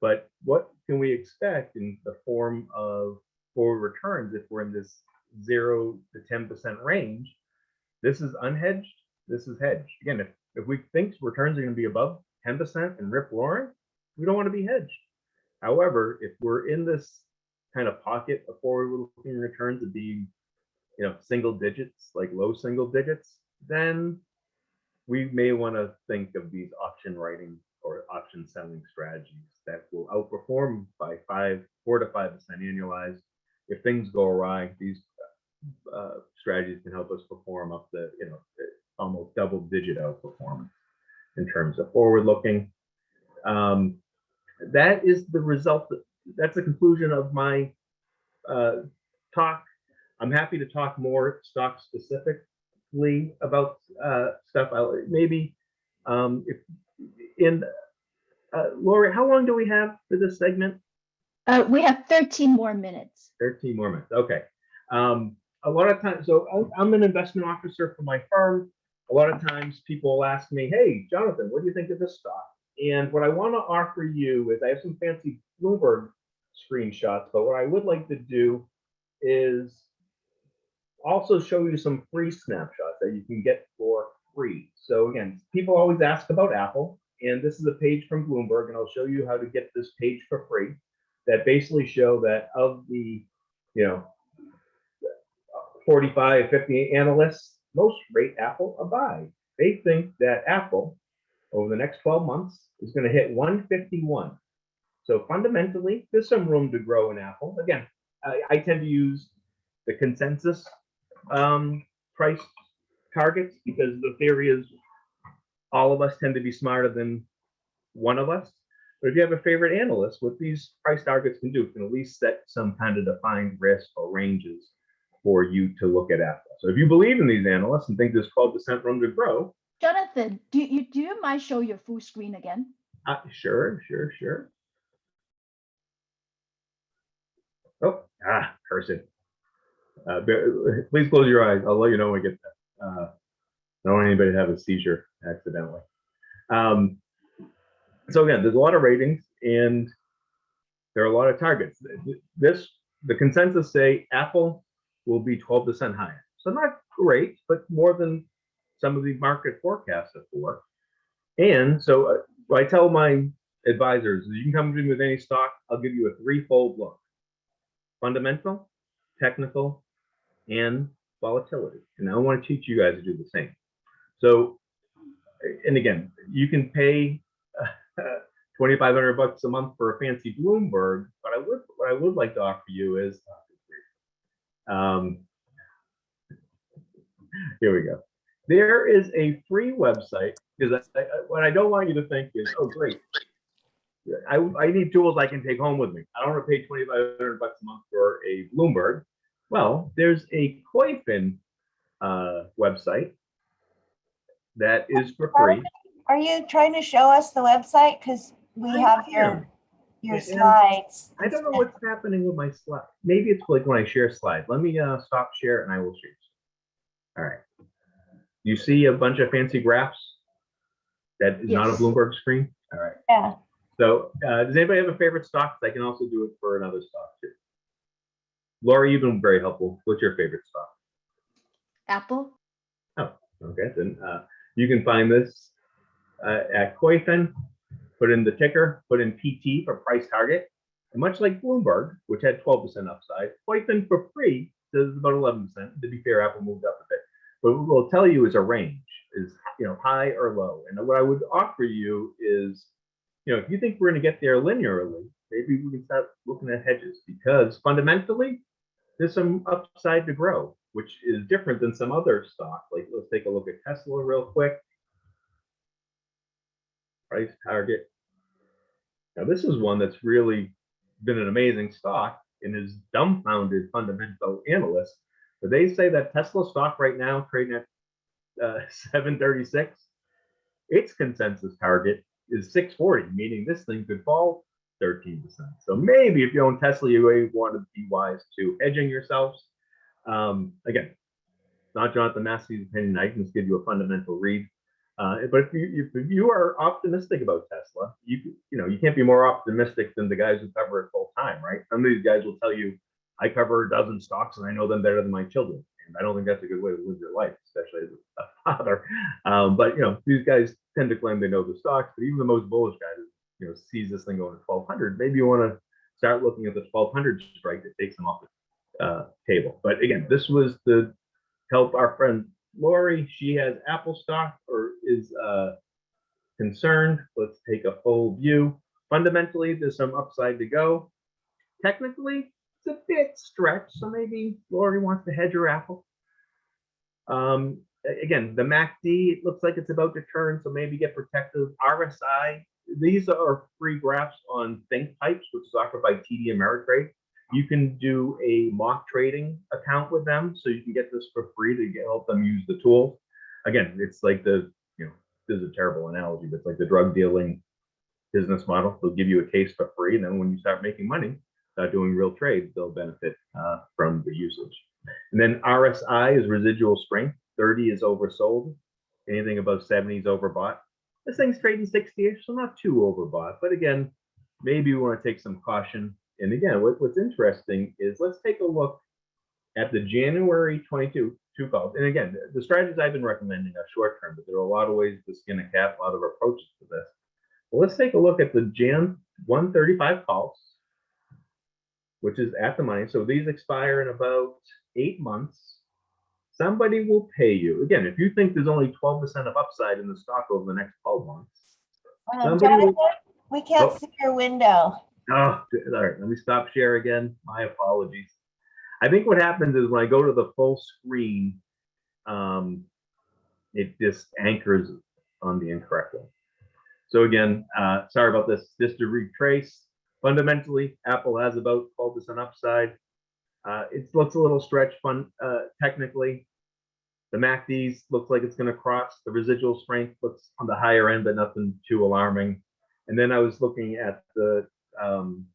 But what can we expect in the form of forward returns if we're in this 0 to 10% range? This is unhedged. This is hedged. Again, if we think returns are going to be above 10% and rip roaring, we don't want to be hedged. However, if we're in this kind of pocket of forward-looking returns of being, single digits, like low single digits, then we may want to think of these option writing or option selling strategies that will outperform by 4 to 5% annualized. If things go awry, these strategies can help us perform up the, almost double-digit outperformance in terms of forward-looking. That is the result. That's the conclusion of my talk. I'm happy to talk more stock specifically about stuff. Maybe if in Lori, how long do we have for this segment? We have 13 more minutes. 13 more minutes. Okay. A lot of times, so I'm an investment officer for my firm. A lot of times people will ask me, hey, Jonathan, what do you think of this stock? And what I want to offer you is I have some fancy Bloomberg screenshots, but what I would like to do is also show you some free snapshots that you can get for free. So again, people always ask about Apple, and this is a page from Bloomberg, and I'll show you how to get this page for free that basically show that of the, 45, 50 analysts, most rate Apple a buy. They think that Apple over the next 12 months is going to hit 151. So fundamentally, there's some room to grow in Apple. Again, I tend to use the consensus price targets because the theory is all of us tend to be smarter than one of us. But if you have a favorite analyst, what these price targets can do can at least set some kind of defined risk or ranges for you to look at Apple. So if you believe in these analysts and think there's 12% room to grow. Jonathan, do you mind show your full screen again? Sure. Oh, cursing. Please close your eyes. I'll let you know when we get that. I don't want anybody to have a seizure accidentally. So again, there's a lot of ratings and there are a lot of targets. The consensus say Apple will be 12% higher. So not great, but more than some of the market forecasts are for. And so what I tell my advisors is you can come to me with any stock, I'll give you a threefold look: fundamental, technical, and volatility. And I want to teach you guys to do the same. So, and again, you can pay $2,500 a month for a fancy Bloomberg, but what I would like to offer you is, here we go. There is a free website, because what I don't want you to think is, oh, great, I need tools I can take home with me. I don't want to pay $2,500 a month for a Bloomberg. Well, there's a Koifin website that is for free. Are you trying to show us the website? Because we have your slides. I don't know what's happening with my slide. Maybe it's like when I share slides. Let me stop share and I will share. All right. You see a bunch of fancy graphs? That is not a Bloomberg screen? All right. Yeah. So does anybody have a favorite stock? I can also do it for another stock too. Lori, you've been very helpful. What's your favorite stock? Apple. Oh, okay. Then you can find this at Koifin. Put in the ticker, put in PT for price target. And much like Bloomberg, which had 12% upside, Koifin for free does about 11%. To be fair, Apple moved up a bit. But what we'll tell you is a range, is high or low. And what I would offer you is, if you think we're going to get there linearly, maybe we can start looking at hedges, because fundamentally, there's some upside to grow, which is different than some other stock. Like, let's take a look at Tesla real quick. Price target. Now, this is one that's really been an amazing stock and is dumbfounded fundamental analysts. But they say that Tesla stock right now trading at 736, its consensus target is 640, meaning this thing could fall 13%. So maybe if you own Tesla, you may want to be wise to hedging yourselves. Again, not Jonathan Masse's opinion. I can just give you a fundamental read. But if you are optimistic about Tesla, you can't be more optimistic than the guys who cover it full time, right? Some of these guys will tell you, I cover a dozen stocks and I know them better than my children. And I don't think that's a good way to live your life, especially as a father. But these guys tend to claim they know the stocks, but even the most bullish guys, sees this thing going to 1200. Maybe you want to start looking at the 1200 strike that takes them off the table. But again, this was to help our friend Lori. She has Apple stock or is concerned. Let's take a full view. Fundamentally, there's some upside to go. Technically, it's a bit stretched, so maybe Lori wants to hedge her Apple. Again, the MACD, it looks like it's about to turn, so maybe get protective. RSI, these are free graphs on Think Types, which is offered by TD Ameritrade. You can do a mock trading account with them, so you can get this for free to help them use the tool. Again, it's like this is a terrible analogy, but it's like the drug dealing business model. They'll give you a case for free, and then when you start making money, doing real trades, they'll benefit from the usage. And then RSI is residual strength. 30 is oversold. Anything above 70 is overbought. This thing's trading 60-ish, so not too overbought. But again, maybe we want to take some caution. And again, what's interesting is let's take a look at the January 22 calls. And again, the strategies I've been recommending are short term, but there are a lot of ways to skin a cat, a lot of approaches to this. Well, let's take a look at the Jan 135 calls, which is at the money. So these expire in about 8 months. Somebody will pay you. Again, if you think there's only 12% of upside in the stock over the next 12 months. Jonathan, we can't see your window. Oh, all right. Let me stop share again. My apologies. I think what happens is when I go to the full screen, it just anchors on the incorrect one. So again, sorry about this. Just to retrace, fundamentally, Apple has about 12% upside. It looks a little stretched technically. The MACDs looks like it's going to cross. The residual strength looks on the higher end, but nothing too alarming. And then I was looking at the 8-9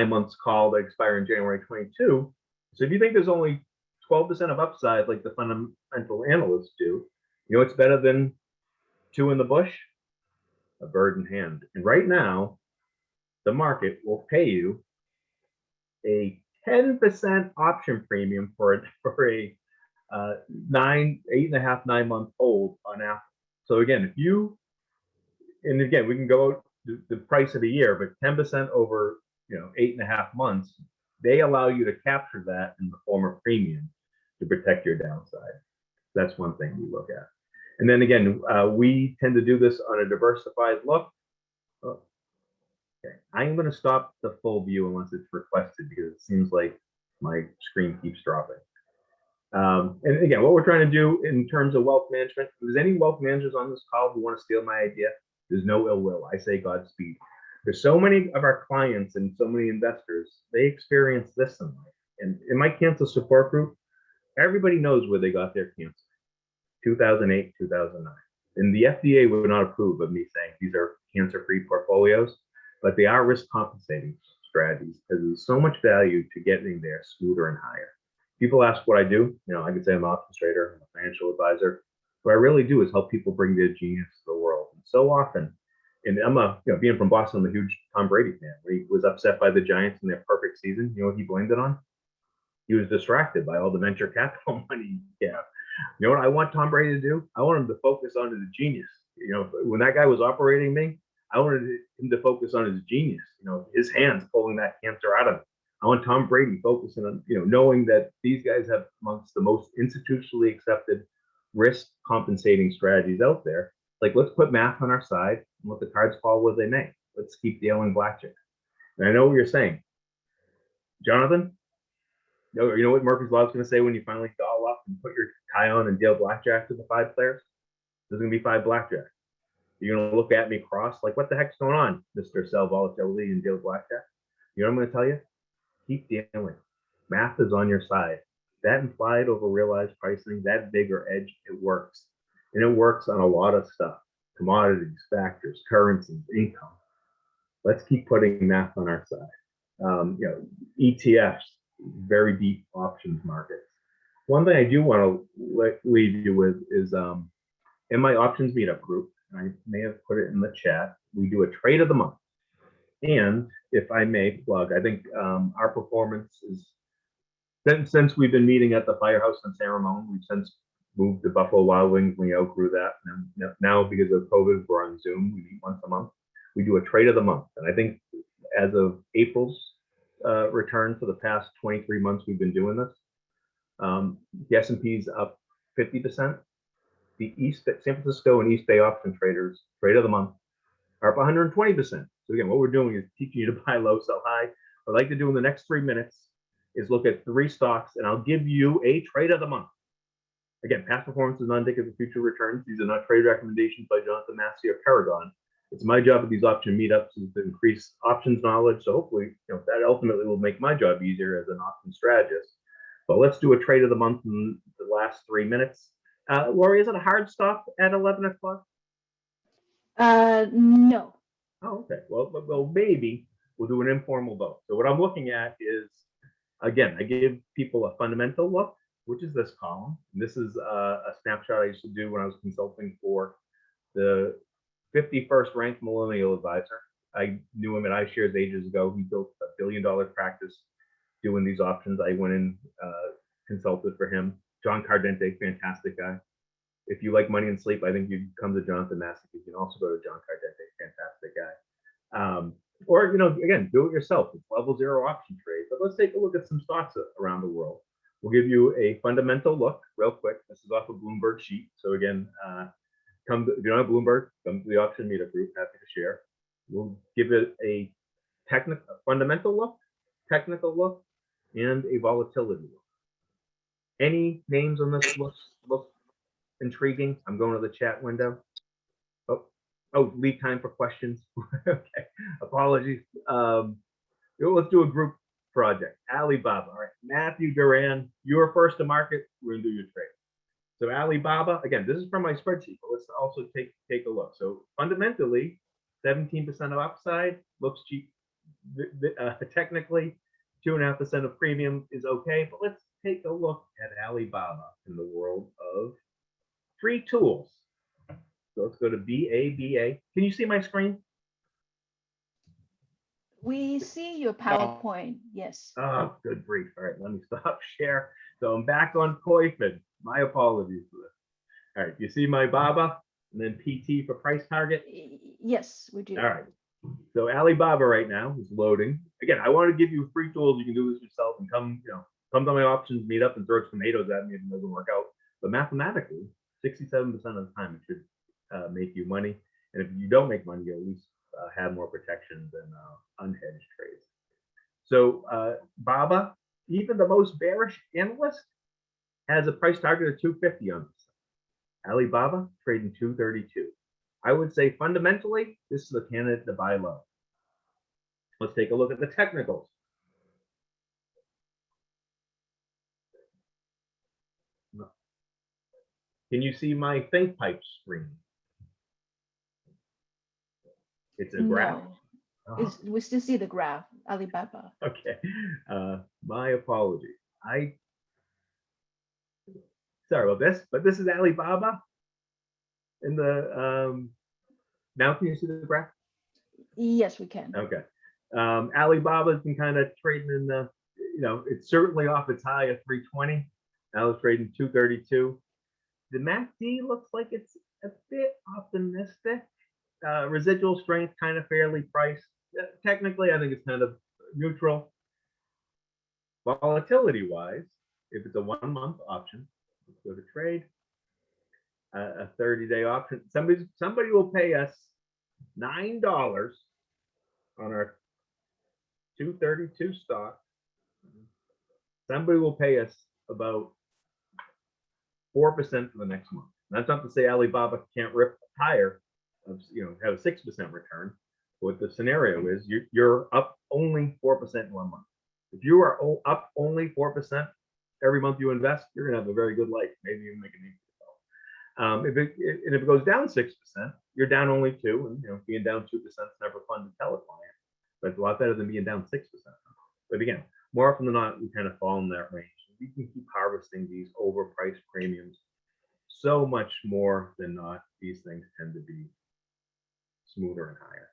months call that expire in January 22. So if you think there's only 12% of upside, like the fundamental analysts do, it's better than 2 in the bush, a bird in hand. And right now, the market will pay you a 10% option premium for a 8.5, 9 month hold on Apple. So again, if you, and again, we can go out the price of a year, but 10% over 8.5 months, they allow you to capture that in the form of premium to protect your downside. That's one thing we look at. And then again, we tend to do this on a diversified look. Oh, okay, I'm going to stop the full view unless it's requested because it seems like my screen keeps dropping. And again, what we're trying to do in terms of wealth management, if there's any wealth managers on this call who want to steal my idea, there's no ill will. I say Godspeed. There's so many of our clients and so many investors, they experience this in life. And in my cancer support group, everybody knows where they got their cancer. 2008, 2009. And the FDA would not approve of me saying these are cancer-free portfolios, but they are risk compensating strategies because there's so much value to getting there smoother and higher. People ask what I do. I can say I'm an options trader, I'm a financial advisor. What I really do is help people bring their genius to the world. And so often, and I'm being from Boston, I'm a huge Tom Brady fan. When he was upset by the Giants in their perfect season, you know what he blamed it on? He was distracted by all the venture capital money. Yeah. You know what I want Tom Brady to do? I want him to focus on his genius. When that guy was operating me, I wanted him to focus on his genius. His hands pulling that cancer out of him. I want Tom Brady focusing on, knowing that these guys have amongst the most institutionally accepted risk compensating strategies out there. Like, let's put math on our side and let the cards fall where they may. Let's keep dealing blackjack. And I know what you're saying, Jonathan. You know what Murphy's Law is going to say when you finally doll up and put your tie on and deal blackjack to the 5 players? There's going to be 5 blackjack. You're going to look at me cross like, what the heck's going on, Mr. Sell Volatility and deal blackjack? You know what I'm going to tell you? Keep dealing. Math is on your side. That implied over realized pricing, that bigger edge, it works. And it works on a lot of stuff. Commodities, factors, currencies, income. Let's keep putting math on our side. ETFs, very deep options markets. One thing I do want to leave you with is in my options meetup group, I may have put it in the chat, we do a trade of the month. And if I may plug, I think our performance is, since we've been meeting at the Firehouse in San Ramon, we've since moved to Buffalo Wild Wings. We outgrew that. And now, because of COVID, we're on Zoom. We meet once a month. We do a trade of the month. And I think as of April's return for the past 23 months, we've been doing this. The S&P's up 50%. The San Francisco and East Bay option traders, trade of the month, are up 120%. So again, what we're doing is teaching you to buy low, sell high. What I'd like to do in the next 3 minutes is look at 3 stocks, and I'll give you a trade of the month. Again, past performance is not indicative of future returns. These are not trade recommendations by Jonathan Masse or Paragon. It's my job at these option meetups is to increase options knowledge. So hopefully, that ultimately will make my job easier as an option strategist. But let's do a trade of the month in the last 3 minutes. Lori, is it a hard stop at 11 o'clock? No. Oh, okay. Well, maybe we'll do an informal vote. So what I'm looking at is, again, I give people a fundamental look, which is this column. And this is a snapshot I used to do when I was consulting for the 51st ranked millennial advisor. I knew him at iShares ages ago. He built $1 billion practice doing these options. I went in, consulted for him. John Cardente, fantastic guy. If you like money and sleep, I think you'd come to Jonathan Masse. You can also go to John Cardente, fantastic guy. Or, again, do it yourself. It's level 0 option trade. But let's take a look at some stocks around the world. We'll give you a fundamental look real quick. This is off a Bloomberg sheet. So again, if you don't have Bloomberg, come to the option meetup group. Happy to share. We'll give it a fundamental look, technical look, and a volatility look. Any names on this look intriguing? I'm going to the chat window. Oh, leave time for questions. Okay, apologies. Let's do a group project. Alibaba. All right, Matthew Duran, you are first to market. We're gonna do your trade. So Alibaba, again, this is from my spreadsheet, but let's also take a look. So fundamentally, 17% of upside looks cheap. Technically, 2.5% of premium is okay, but let's take a look at Alibaba in the world of free tools. So let's go to BABA. Can you see my screen? We see your PowerPoint, yes. Oh, good brief. All right, let me stop share. So I'm back on Koifin. My apologies for this. All right, you see my BABA and then PT for price target? Yes, we do. All right. So Alibaba right now is loading. Again, I want to give you free tools. You can do this yourself and come to my options meet up and throw tomatoes at me if it doesn't work out. But mathematically, 67% of the time it should make you money. And if you don't make money, you at least have more protection than unhedged trades. So BABA, even the most bearish analyst, has a price target of 250 on this. Alibaba trading 232. I would say fundamentally, this is a candidate to buy low. Let's take a look at the technicals. Can you see my think pipe screen? It's a graph. No. We still see the graph, Alibaba. Okay. My apologies. Sorry about this, but this is Alibaba. In the now can you see the graph? Yes, we can. Okay. Alibaba's been kind of trading in the, it's certainly off its high of 320. Now it's trading 232. The MACD looks like it's a bit optimistic. Residual strength kind of fairly priced. Technically, I think it's kind of neutral. Volatility wise, if it's a 1 month option, let's go to trade. A 30-day option. Somebody will pay us $9 on our 232 stock. Somebody will pay us about 4% for the next month. That's not to say Alibaba can't rip higher, have a 6% return. What the scenario is, you're up only 4% in 1 month. If you are up only 4% every month you invest, you're gonna have a very good life. Maybe even make an if it goes down 6%, you're down only 2%, and being down 2% is never fun to tell a client, but it's a lot better than being down 6%. But again, more often than not, we kind of fall in that range. We can keep harvesting these overpriced premiums so much more than not. These things tend to be smoother and higher.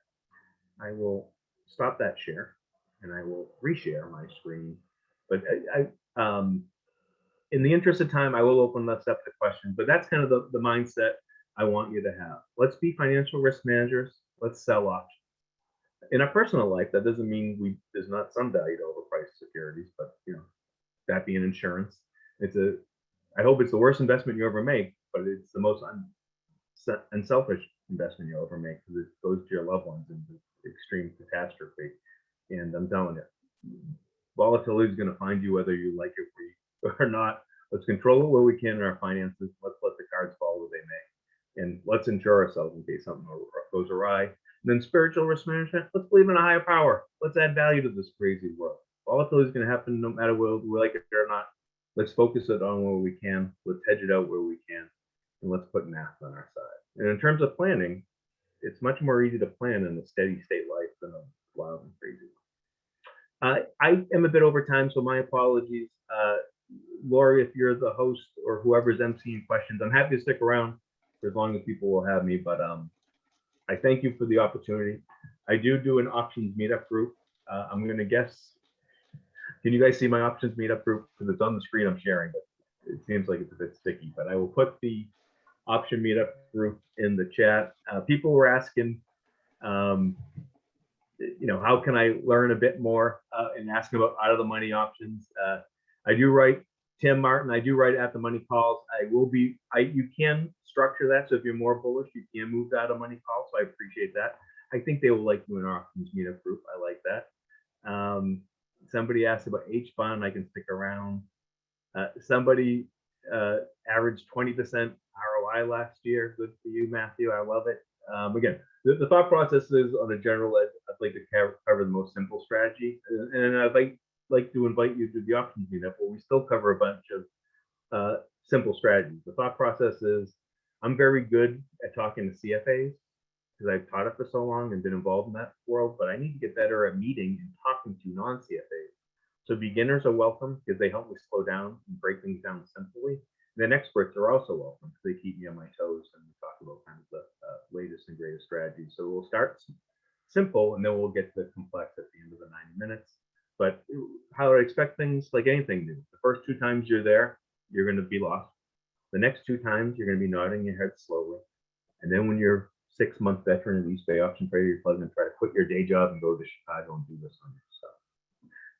I will stop that share and I will reshare my screen. But in the interest of time, I will open this up to questions, but that's kind of the mindset I want you to have. Let's be financial risk managers. Let's sell options. In our personal life, that doesn't mean there's not some value to overpriced securities, but that being insurance, I hope it's the worst investment you ever make, but it's the most unselfish investment you'll ever make because it goes to your loved ones in extreme catastrophe. And I'm telling you, volatility is going to find you whether you like it or not. Let's control it where we can in our finances. Let's let the cards fall where they may. And let's insure ourselves in case something goes awry. And then spiritual risk management, let's believe in a higher power. Let's add value to this crazy world. Volatility is going to happen no matter whether we like it or not. Let's focus it on where we can. Let's hedge it out where we can. And let's put math on our side. And in terms of planning, it's much more easy to plan in a steady state life than a wild and crazy one. I am a bit over time, so my apologies. Lori, if you're the host or whoever's emceeing questions, I'm happy to stick around for as long as people will have me, but I thank you for the opportunity. I do an options meetup group. I'm going to guess, can you guys see my options meetup group? Because it's on the screen I'm sharing, but it seems like it's a bit sticky, but I will put the option meetup group in the chat. People were asking, how can I learn a bit more and asking about out of the money options. I do write, Tim Martin, I do write at the money calls. You can structure that. So if you're more bullish, you can move to out of money calls. So I appreciate that. I think they will like you in our options meetup group. I like that. Somebody asked about H-bond. I can stick around. Somebody averaged 20% ROI last year. Good for you, Matthew. I love it. Again, the thought process is on a general edge. I'd like to cover the most simple strategy. And I'd like to invite you to the options meetup where we still cover a bunch of simple strategies. The thought process is I'm very good at talking to CFAs because I've taught it for so long and been involved in that world, but I need to get better at meeting and talking to non-CFAs. So beginners are welcome because they help me slow down and break things down simply. And then experts are also welcome because they keep me on my toes and we talk about kind of the latest and greatest strategies. So we'll start simple and then we'll get to the complex at the end of the 90 minutes. But how I expect things like anything new. The first 2 times you're there, you're going to be lost. The next 2 times, you're going to be nodding your head slowly. And then when you're 6-month veteran of the East Bay option trader, you're probably going to try to quit your day job and go to Chicago and do this on your stuff.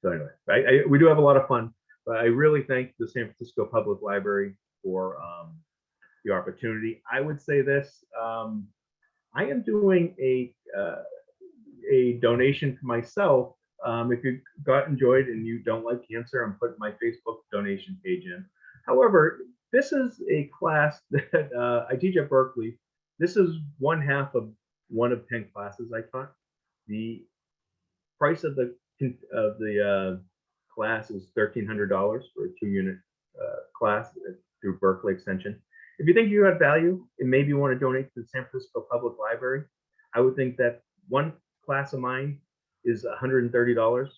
So anyway, we do have a lot of fun, but I really thank the San Francisco Public Library for the opportunity. I would say this, I am doing a donation to myself. If you enjoyed and you don't like cancer, I'm putting my Facebook donation page in. However, this is a class that I teach at Berkeley. This is 1/2 of one of 10 classes I taught. The price of the class is $1,300 for a 2-unit class through Berkeley Extension. If you think you have value and maybe you want to donate to the San Francisco Public Library, I would think that one class of mine is $130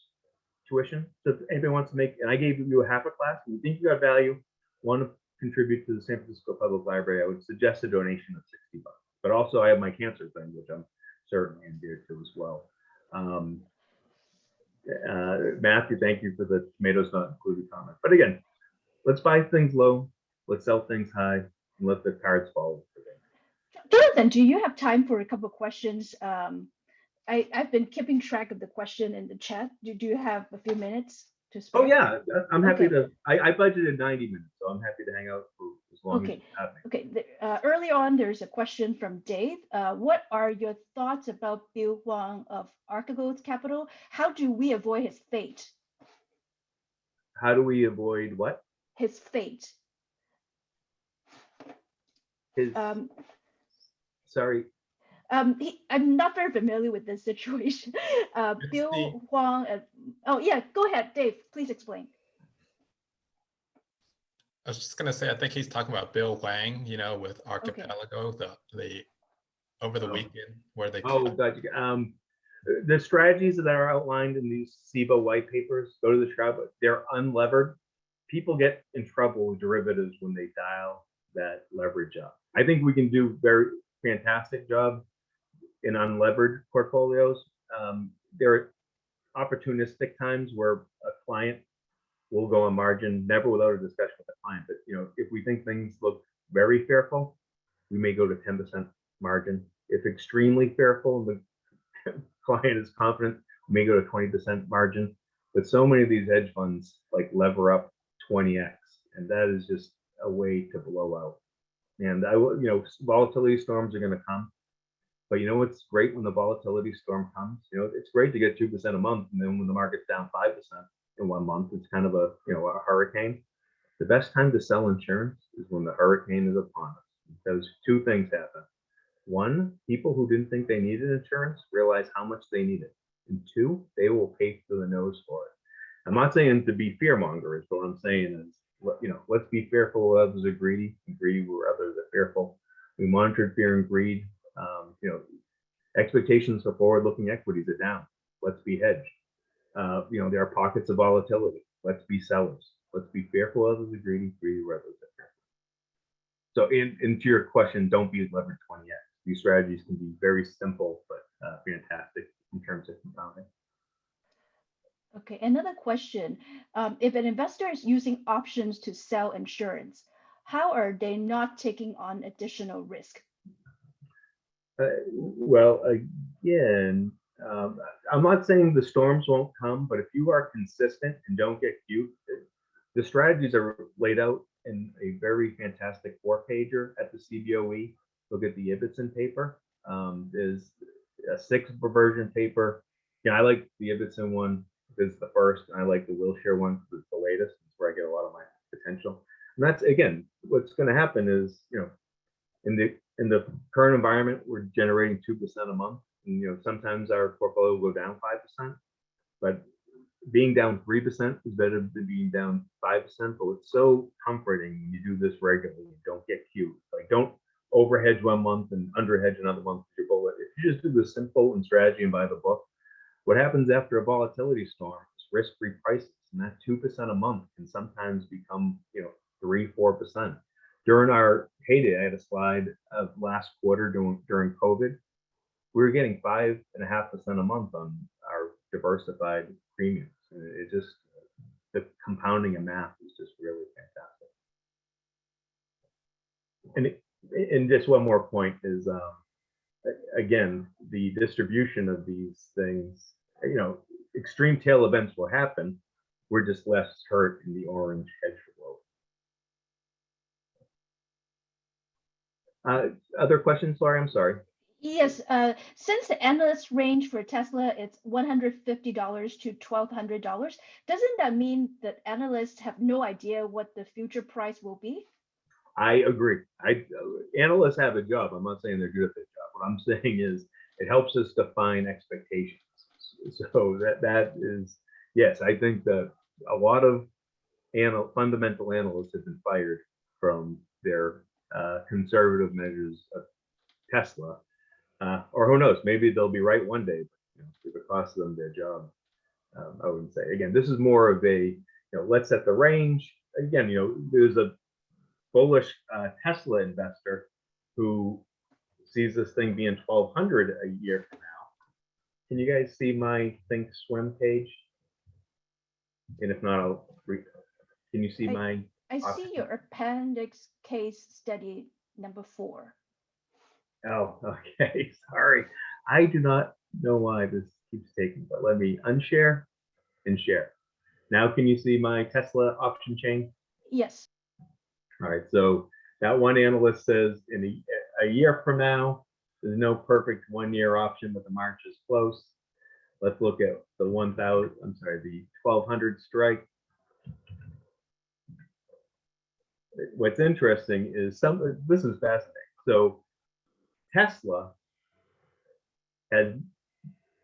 tuition. So if anybody wants to make, and I gave you a half a class, and you think you have value, want to contribute to the San Francisco Public Library, I would suggest a donation of $60. But also I have my cancer thing, which I'm certainly endeared to as well. Matthew, thank you for the tomatoes not included comment. But again, let's buy things low, let's sell things high, and let the cards fall. Jonathan, do you have time for a couple of questions? I've been keeping track of the question in the chat. Do you have a few minutes to spare? Oh yeah, I'm happy to. I budgeted 90 minutes, so I'm happy to hang out for as long as you have me. Okay. Early on, there's a question from Dave. What are your thoughts about Bill Huang of Untitled Capital? How do we avoid his fate? How do we avoid what? His fate. His. Sorry. I'm not very familiar with this situation. Bill Huang. Oh yeah, go ahead, Dave. Please explain. I was just gonna say, I think he's talking about Bill Huang, you know, with Archipelago, the over the weekend where they. Oh, gotcha. The strategies that are outlined in these SIBA white papers, go to the trial, but they're unlevered. People get in trouble with derivatives when they dial that leverage up. I think we can do very fantastic job in unlevered portfolios. There are opportunistic times where a client will go on margin, never without a discussion with the client. But you know, if we think things look very fearful, we may go to 10% margin. If extremely fearful, the client is confident, we may go to 20% margin. But so many of these hedge funds like lever up 20x, and that is just a way to blow out. And you know, volatility storms are going to come. But you know what's great when the volatility storm comes? You know, it's great to get 2% a month, and then when the market's down 5% in 1 month, it's kind of a, you know, a hurricane. The best time to sell insurance is when the hurricane is upon us, because 2 things happen. 1, people who didn't think they needed insurance realize how much they need it. And 2, they will pay through the nose for it. I'm not saying to be fear mongers, but what I'm saying is, you know, let's be fearful where others are greedy, and greedy where others are fearful. We monitored fear and greed. You know, expectations for forward-looking equities are down. Let's be hedged. You know, there are pockets of volatility. Let's be sellers. Let's be fearful of others are greedy, greedy where others are fearful. So, into your question, don't be levered 20x. These strategies can be very simple, but fantastic in terms of compounding. Okay, another question. If an investor is using options to sell insurance, how are they not taking on additional risk? Well, again, I'm not saying the storms won't come, but if you are consistent and don't get cute, the strategies are laid out in a very fantastic 4-pager at the CBOE. Look at the Ibbotson paper. There's a 6th version paper. Yeah, I like the Ibbotson one because it's the first, and I like the Wilshire one because it's the latest. It's where I get a lot of my potential. And that's, again, what's going to happen is, you know, in the current environment, we're generating 2% a month. And, you know, sometimes our portfolio will go down 5%, but being down 3% is better than being down 5%. But it's so comforting when you do this regularly. You don't get cute. Like, don't overhedge 1 month and underhedge another month with your bullet. If you just do the simple and strategy and buy the book, what happens after a volatility storm is risk-free prices, and that 2% a month can sometimes become, you know, 3-4%. During our heyday, I had a slide of last quarter during COVID. We were getting 5.5% a month on our diversified premiums. It just, the compounding of math is just really fantastic. And just one more point is, again, the distribution of these things, extreme tail events will happen. We're just less hurt in the orange hedge flow. Other questions, Laurie? I'm sorry. Yes, since the analyst range for Tesla it's $150 to $1,200, doesn't that mean that analysts have no idea what the future price will be? I agree. Analysts have a job. I'm not saying they're good at their job. What I'm saying is it helps us define expectations. So that is, yes, I think that a lot of fundamental analysts have been fired from their conservative measures of Tesla. Or who knows, maybe they'll be right one day, but if it costs them their job, I wouldn't say. Again, this is more of a, let's set the range. Again, there's a bullish Tesla investor who sees this thing being 1,200 a year from now. Can you guys see my Think Swim page? And if not, can you see my? I see your appendix case study number 4. Oh, okay. Sorry. I do not know why this keeps taking, but let me unshare and share. Now, can you see my Tesla option chain? Yes. All right. So that one analyst says in a year from now, there's no perfect 1-year option, but the March is close. Let's look at the 1,200 strike. What's interesting is this is fascinating. So Tesla had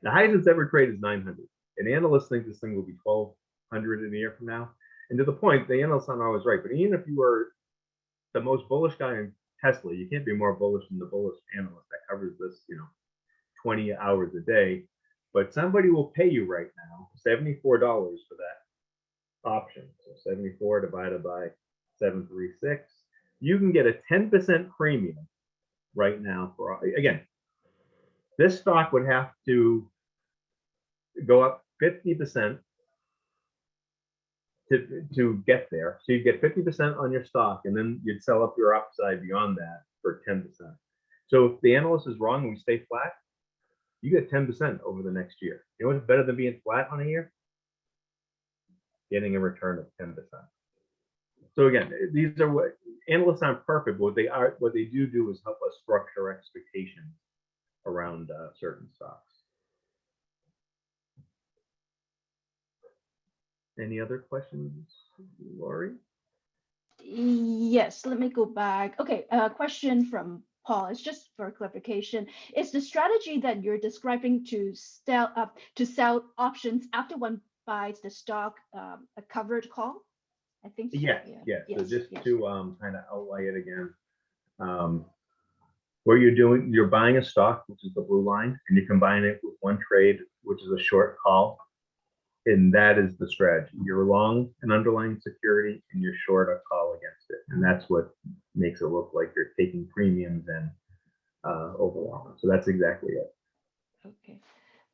the highest it's ever traded is 900. And analysts think this thing will be 1,200 in a year from now. And to the point, the analysts aren't always right. But even if you were the most bullish guy in Tesla, you can't be more bullish than the bullish analyst that covers this, 20 hours a day. But somebody will pay you right now $74 for that option. So 74 divided by 736. You can get a 10% premium right now for, again, this stock would have to go up 50% to get there. So you get 50% on your stock, and then you'd sell up your upside beyond that for 10%. So if the analyst is wrong and we stay flat, you get 10% over the next year. You know what's better than being flat on a year? Getting a return of 10%. So again, these are what analysts aren't perfect, but what they do is help us structure expectations around certain stocks. Any other questions, Laurie? Yes, let me go back. Okay, a question from Paul. It's just for clarification. Is the strategy that you're describing to sell options after one buys the stock a covered call? I think so. Yes, Yeah. yes. So just to kind of outline it again, what you're doing, you're buying a stock, which is the blue line, and you combine it with one trade, which is a short call. And that is the strategy. You're long an underlying security and you're short a call against it. And that's what makes it look like you're taking premiums and overall. So that's exactly it. Okay.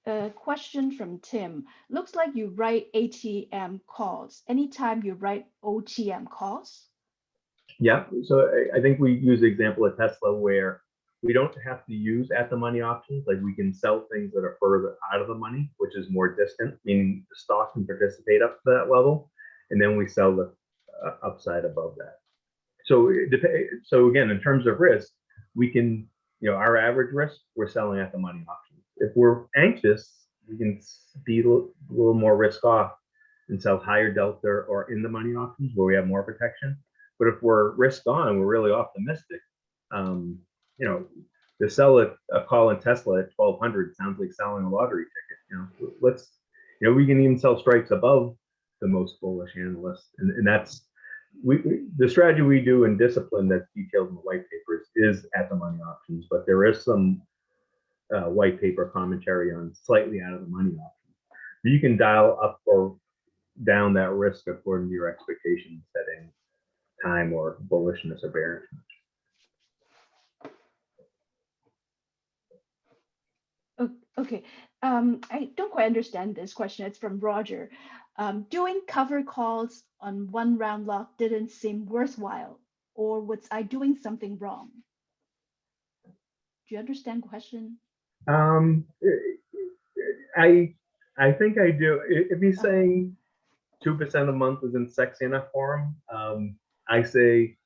A question from Tim. Looks like you write ATM calls. Anytime you write OTM calls? Yeah. So I think we use the example of Tesla where we don't have to use at the money options. Like we can sell things that are further out of the money, which is more distant, meaning the stock can participate up to that level. And then we sell the upside above that. So again, in terms of risk, we can, our average risk, we're selling at the money options. If we're anxious, we can be a little more risk off and sell higher delta or in the money options where we have more protection. But if we're risk on, we're really optimistic. To sell a call in Tesla at 1,200 sounds like selling a lottery ticket. We can even sell strikes above the most bullish analysts, and that's the strategy we do in Discipline that's detailed in the white papers is at the money options, but there is some white paper commentary on slightly out of the money options. You can dial up or down that risk according to your expectations, setting time or bullishness or bearishness. Okay, I don't quite understand this question. It's from Roger. Doing cover calls on one round lot didn't seem worthwhile. or was I doing something wrong? Do you understand the question? I think I do. If he's saying 2% a month isn't sexy enough for him, I say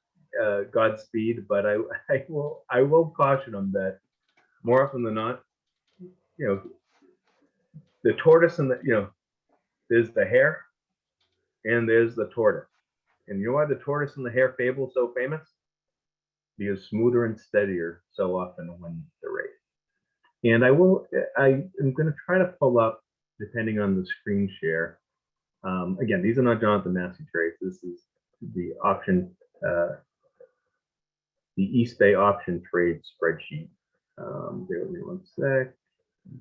Godspeed, but I will caution him that more often than not, you know, the tortoise and there's the hare and there's the tortoise. And you know why the tortoise and the hare fable is so famous? Because smoother and steadier so often win the race. And I am going to try to pull up, depending on the screen share. Again, these are not Jonathan Masse trades. This is the option, the East Bay option trade spreadsheet. Bear with me one sec.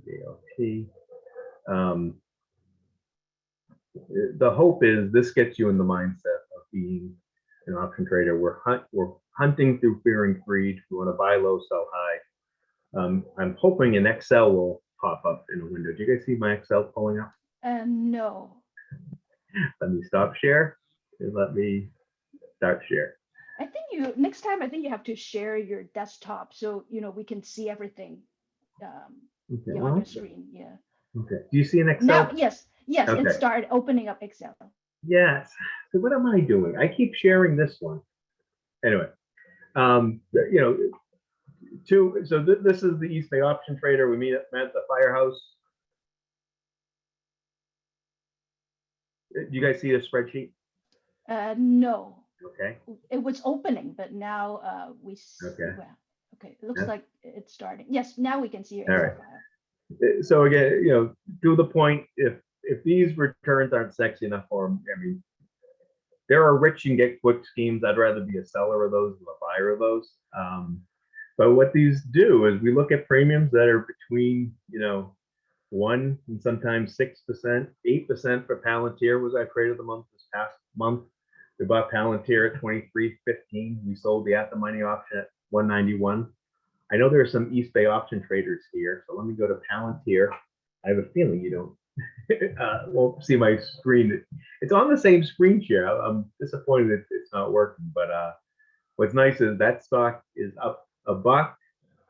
DLT. The hope is this gets you in the mindset of being an option trader. We're hunting through fear and greed. We want to buy low, sell high. I'm hoping an Excel will pop up in a window. Do you guys see my Excel pulling up? No. Let me stop share and let me start share. I think next time, I think you have to share your desktop so, we can see everything Okay, on your screen. Yeah. Okay. Do you see an Excel? Now, yes, Okay. it started opening up Excel. Yes. So what am I doing? I keep sharing this one. Anyway, this is the East Bay option trader. We met at the firehouse. Do you guys see the spreadsheet? No. Okay. It was opening, but now we see. Okay. Well, okay, it looks like it's starting. Yes, now we can see your All Excel right. file. So again, to the point, if these returns aren't sexy enough for them, I mean, there are rich and get quick schemes. I'd rather be a seller of those than a buyer of those. But what these do is we look at premiums that are between, 1 and sometimes 6%, 8% for Palantir was our trade of the month this past month. We bought Palantir at 23.15. We sold the at the money option at 191. I know there are some East Bay option traders here, so let me go to Palantir. I have a feeling you don't won't see my screen. It's on the same screen share. I'm disappointed it's not working, but what's nice is that stock is up $1,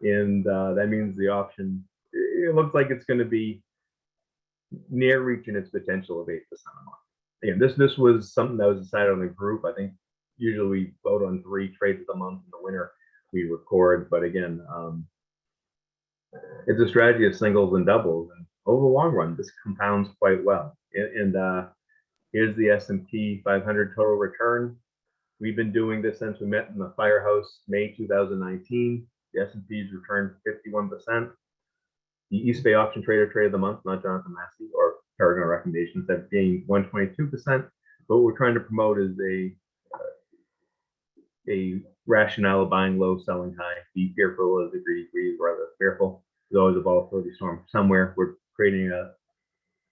and that means the option, it looks like it's going to be near reaching its potential of 8% a month. Again, this was something that was decided on the group. I think usually we vote on 3 trades of the month. In the winter we record, but again, it's a strategy of singles and doubles, and over the long run, this compounds quite well. And here's the S&P 500 total return. We've been doing this since we met in the firehouse, May 2019. The S&P's returned 51%. The East Bay option trader trade of the month, not Jonathan Masse or Paragon recommendations, have gained 122%. But what we're trying to promote is a rationale of buying low, selling high. Be fearful as a greedy, rather fearful. There's always a volatility storm somewhere. We're creating a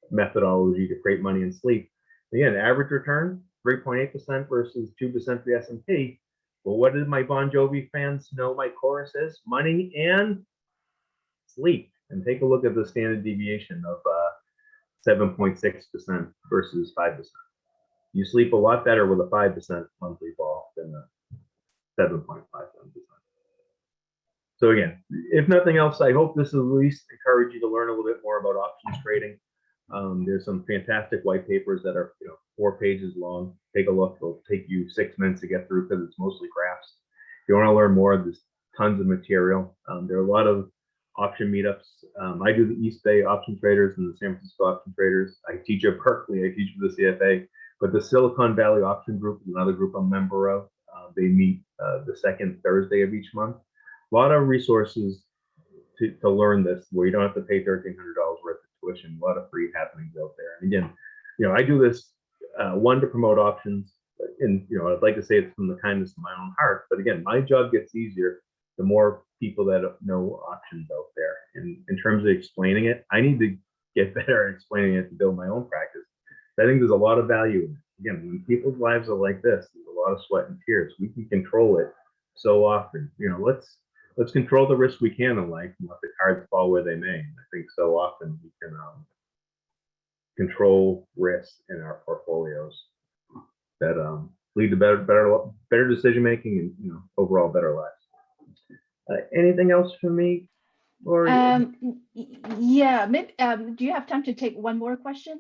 methodology to create money and sleep. Again, average return 3.8% versus 2% for the S&P. Well, what did my Bon Jovi fans know my chorus is? Money and sleep. And take a look at the standard deviation of 7.6% versus 5%. You sleep a lot better with a 5% monthly fall than the 7.57%. So again, if nothing else, I hope this will at least encourage you to learn a little bit more about options trading. There's some fantastic white papers that are 4 pages long. Take a look. It'll take you 6 minutes to get through because it's mostly graphs. If you want to learn more, there's tons of material. There are a lot of option meetups. I do the East Bay option traders and the San Francisco option traders. I teach at Berkeley. I teach for the CFA. But the Silicon Valley option group is another group I'm a member of. They meet the second Thursday of each month. A lot of resources to learn this where you don't have to pay $1,300 worth of tuition. A lot of free happenings out there. And again, I do this one to promote options, and I'd like to say it's from the kindness of my own heart. But again, my job gets easier the more people that know options out there. And in terms of explaining it, I need to get better at explaining it to build my own practice. I think there's a lot of value in it. Again, when people's lives are like this, there's a lot of sweat and tears. We can control it so often. Let's control the risk we can in life and let the cards fall where they may. I think so often we can control risk in our portfolios that lead to better decision making and, you know, overall better lives. Anything else from me, Lori? Yeah, maybe, do you have time to take one more question?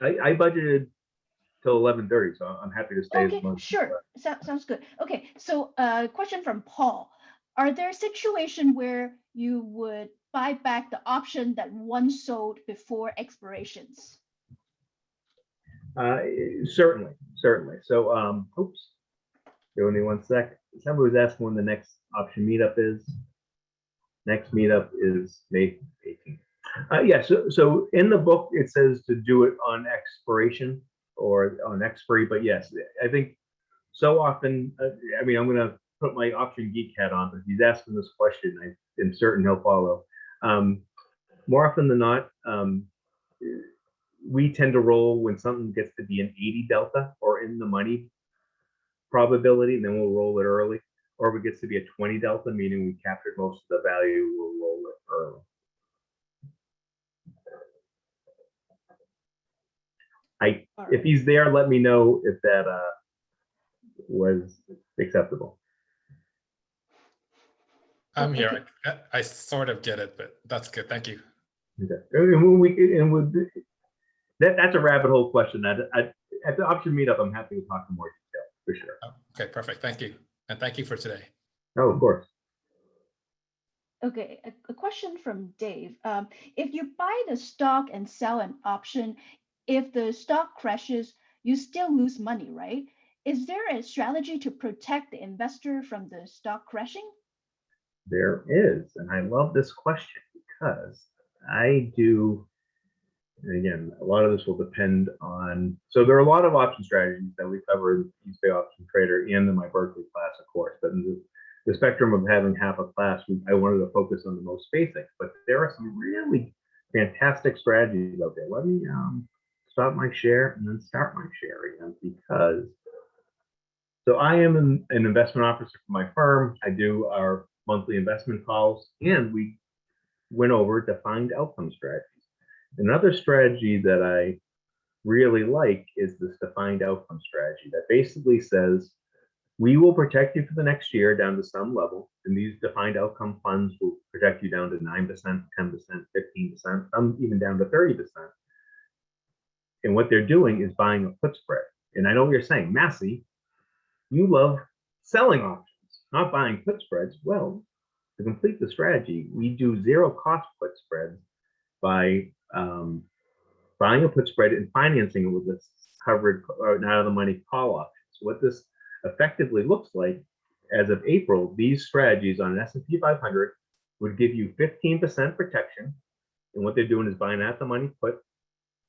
I budgeted till 11:30, so I'm happy to stay Okay, as much. sure. Sounds good. Okay, so question from Paul. Are there situations where you would buy back the option that once sold before expirations? Certainly. So, oops, give me 1 sec. Somebody was asking when the next option meetup is. Next meetup is May 18th. Yeah, so in the book, it says to do it on expiration or on expiry, but yes, I think so often, I mean, I'm gonna put my option geek hat on, but if he's asking this question, I'm certain he'll follow. More often than not, we tend to roll when something gets to be an 80 delta or in the money probability, then we'll roll it early. Or if it gets to be a 20 delta, meaning we captured most of the value, we'll roll it early. If he's there, let me know if that was acceptable. I'm here. I sort of get it, but that's good. Thank you. Okay. That's a rabbit hole question. At the option meetup, I'm happy to talk in more detail for sure. Okay, perfect. Thank you. And thank you for today. Oh, of course. Okay, a question from Dave. If you buy the stock and sell an option, if the stock crashes, you still lose money, right? Is there a strategy to protect the investor from the stock crashing? There is, and I love this question because I do, and again, a lot of this will depend on, so there are a lot of option strategies that we cover in East Bay Option Trader and in my Berkeley class, of course, but in the spectrum of having half a class, I wanted to focus on the most basic, but there are some really fantastic strategies out there. Let me stop my share and then start my share again, because so I am an investment officer for my firm. I do our monthly investment calls, and we went over defined outcome strategies. Another strategy that I really like is this defined outcome strategy that basically says, we will protect you for the next year down to some level, and these defined outcome funds will protect you down to 9%, 10%, 15%, some even down to 30%. And what they're doing is buying a put spread. And I know what you're saying, Masse, you love selling options, not buying put spreads. Well, to complete the strategy, we do zero cost put spreads by buying a put spread and financing it with this covered or out of the money call option. So what this effectively looks like, as of April, these strategies on an S&P 500 would give you 15% protection. And what they're doing is buying at the money put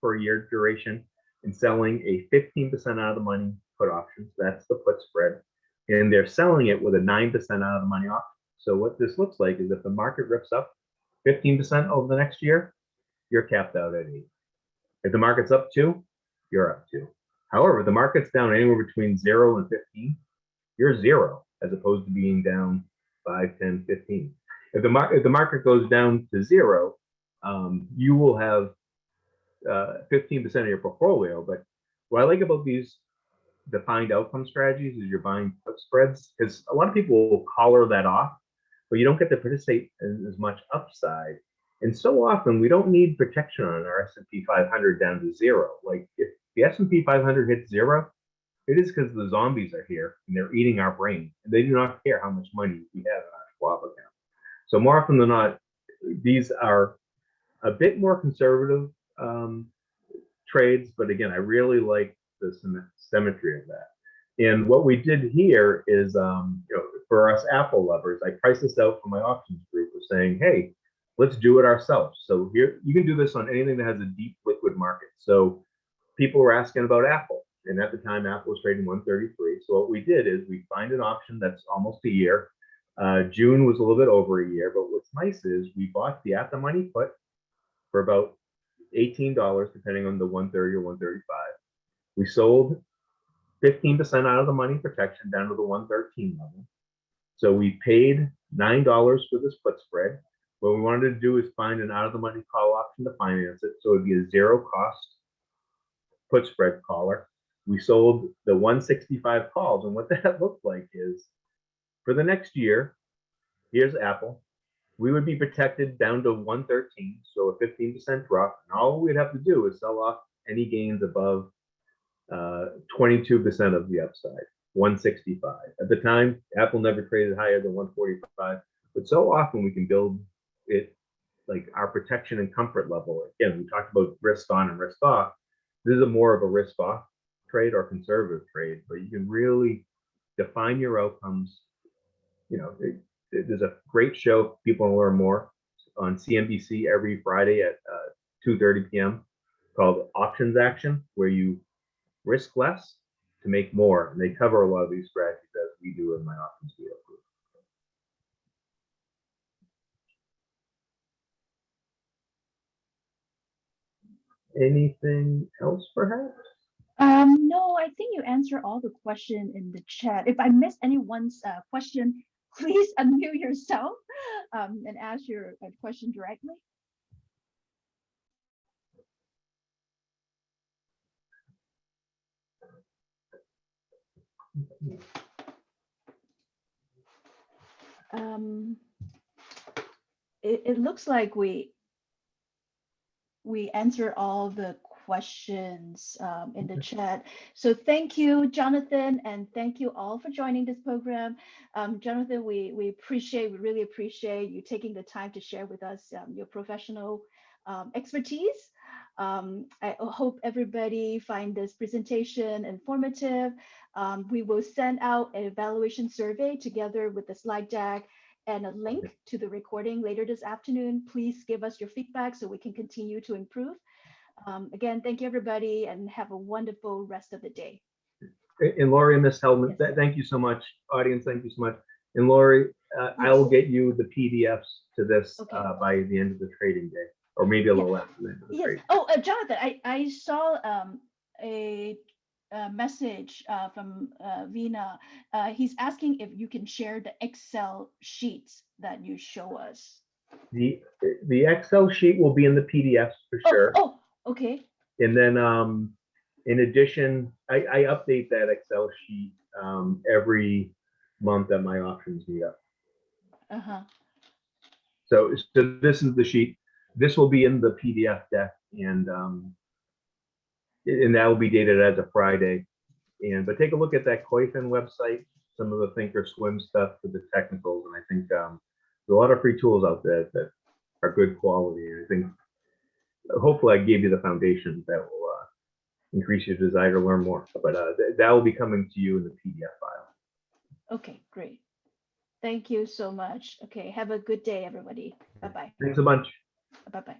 for a year duration and selling a 15% out of the money put option. So that's the put spread. And they're selling it with a 9% out of the money option. So what this looks like is if the market rips up 15% over the next year, you're capped out at 8. If the market's up 2, you're up 2. However, if the market's down anywhere between 0 and 15, you're 0, as opposed to being down 5, 10, 15. If the market goes down to 0, you will have 15% of your portfolio. But what I like about these defined outcome strategies is you're buying put spreads, because a lot of people will collar that off, but you don't get to participate in as much upside. And so often we don't need protection on our S&P 500 down to 0. Like if the S&P 500 hits 0, it is because the zombies are here and they're eating our brain. And they do not care how much money we have in our Schwab account. So more often than not, these are a bit more conservative trades, but again, I really like the symmetry of that. And what we did here is, for us Apple lovers, I priced this out for my options group of saying, hey, let's do it ourselves. So here, you can do this on anything that has a deep liquid market. So people were asking about Apple, and at the time, Apple was trading 133. So what we did is we find an option that's almost a year. June was a little bit over a year, but what's nice is we bought the at the money put for about $18, depending on the 130 or 135. We sold 15% out of the money protection down to the 113 level. So we paid $9 for this put spread. What we wanted to do is find an out of the money call option to finance it. So it'd be a zero cost put spread collar. we sold the 165 calls. And what that looked like is for the next year, here's Apple. We would be protected down to 113, so a 15% drop. And all we'd have to do is sell off any gains above 22% of the upside, 165. At the time, Apple never traded higher than 145, but so often we can build it like our protection and comfort level. Again, we talked about risk on and risk off. This is more of a risk off trade or conservative trade, but you can really define your outcomes. You know, there's a great show, people want to learn more, on CNBC every Friday at 2:30 p.m. called Options Action, where you risk less to make more. And they cover a lot of these strategies as we do in my options field group. Anything else perhaps? No, I think you answered all the question in the chat. If I missed anyone's question, please unmute yourself and ask your question directly. It looks like we answered all the questions in the chat. So thank you, Jonathan, and thank you all for joining this program. Jonathan, we really appreciate you taking the time to share with us your professional expertise. I hope everybody find this presentation informative. We will send out an evaluation survey together with the slide deck and a link to the recording later this afternoon. Please give us your feedback so we can continue to improve. Again, thank you everybody and have a wonderful rest of the day. And Lori and Ms. Hellman, Yes. thank you so much. Audience, thank you so much. And Lori, I will get you the PDFs to this by the end of the trading day, or maybe a little after the end of the trading. Oh, Jonathan, I saw a message from Vina. He's asking if you can share the Excel sheets that you show us. The Excel sheet will be in the PDFs for sure. Oh, okay. And then in addition, I update that Excel sheet every month at my options meetup. So this is the sheet. This will be in the PDF deck, and that will be dated as a Friday. But take a look at that Koifin website, some of the Thinkorswim stuff for the technicals, and I think there's a lot of free tools out there that are good quality. And I think hopefully I gave you the foundation that will increase your desire to learn more. But that will be coming to you in the PDF file. Okay, great. Thank you so much. Okay, have a good day, everybody. Bye-bye. Thanks a bunch. Bye-bye.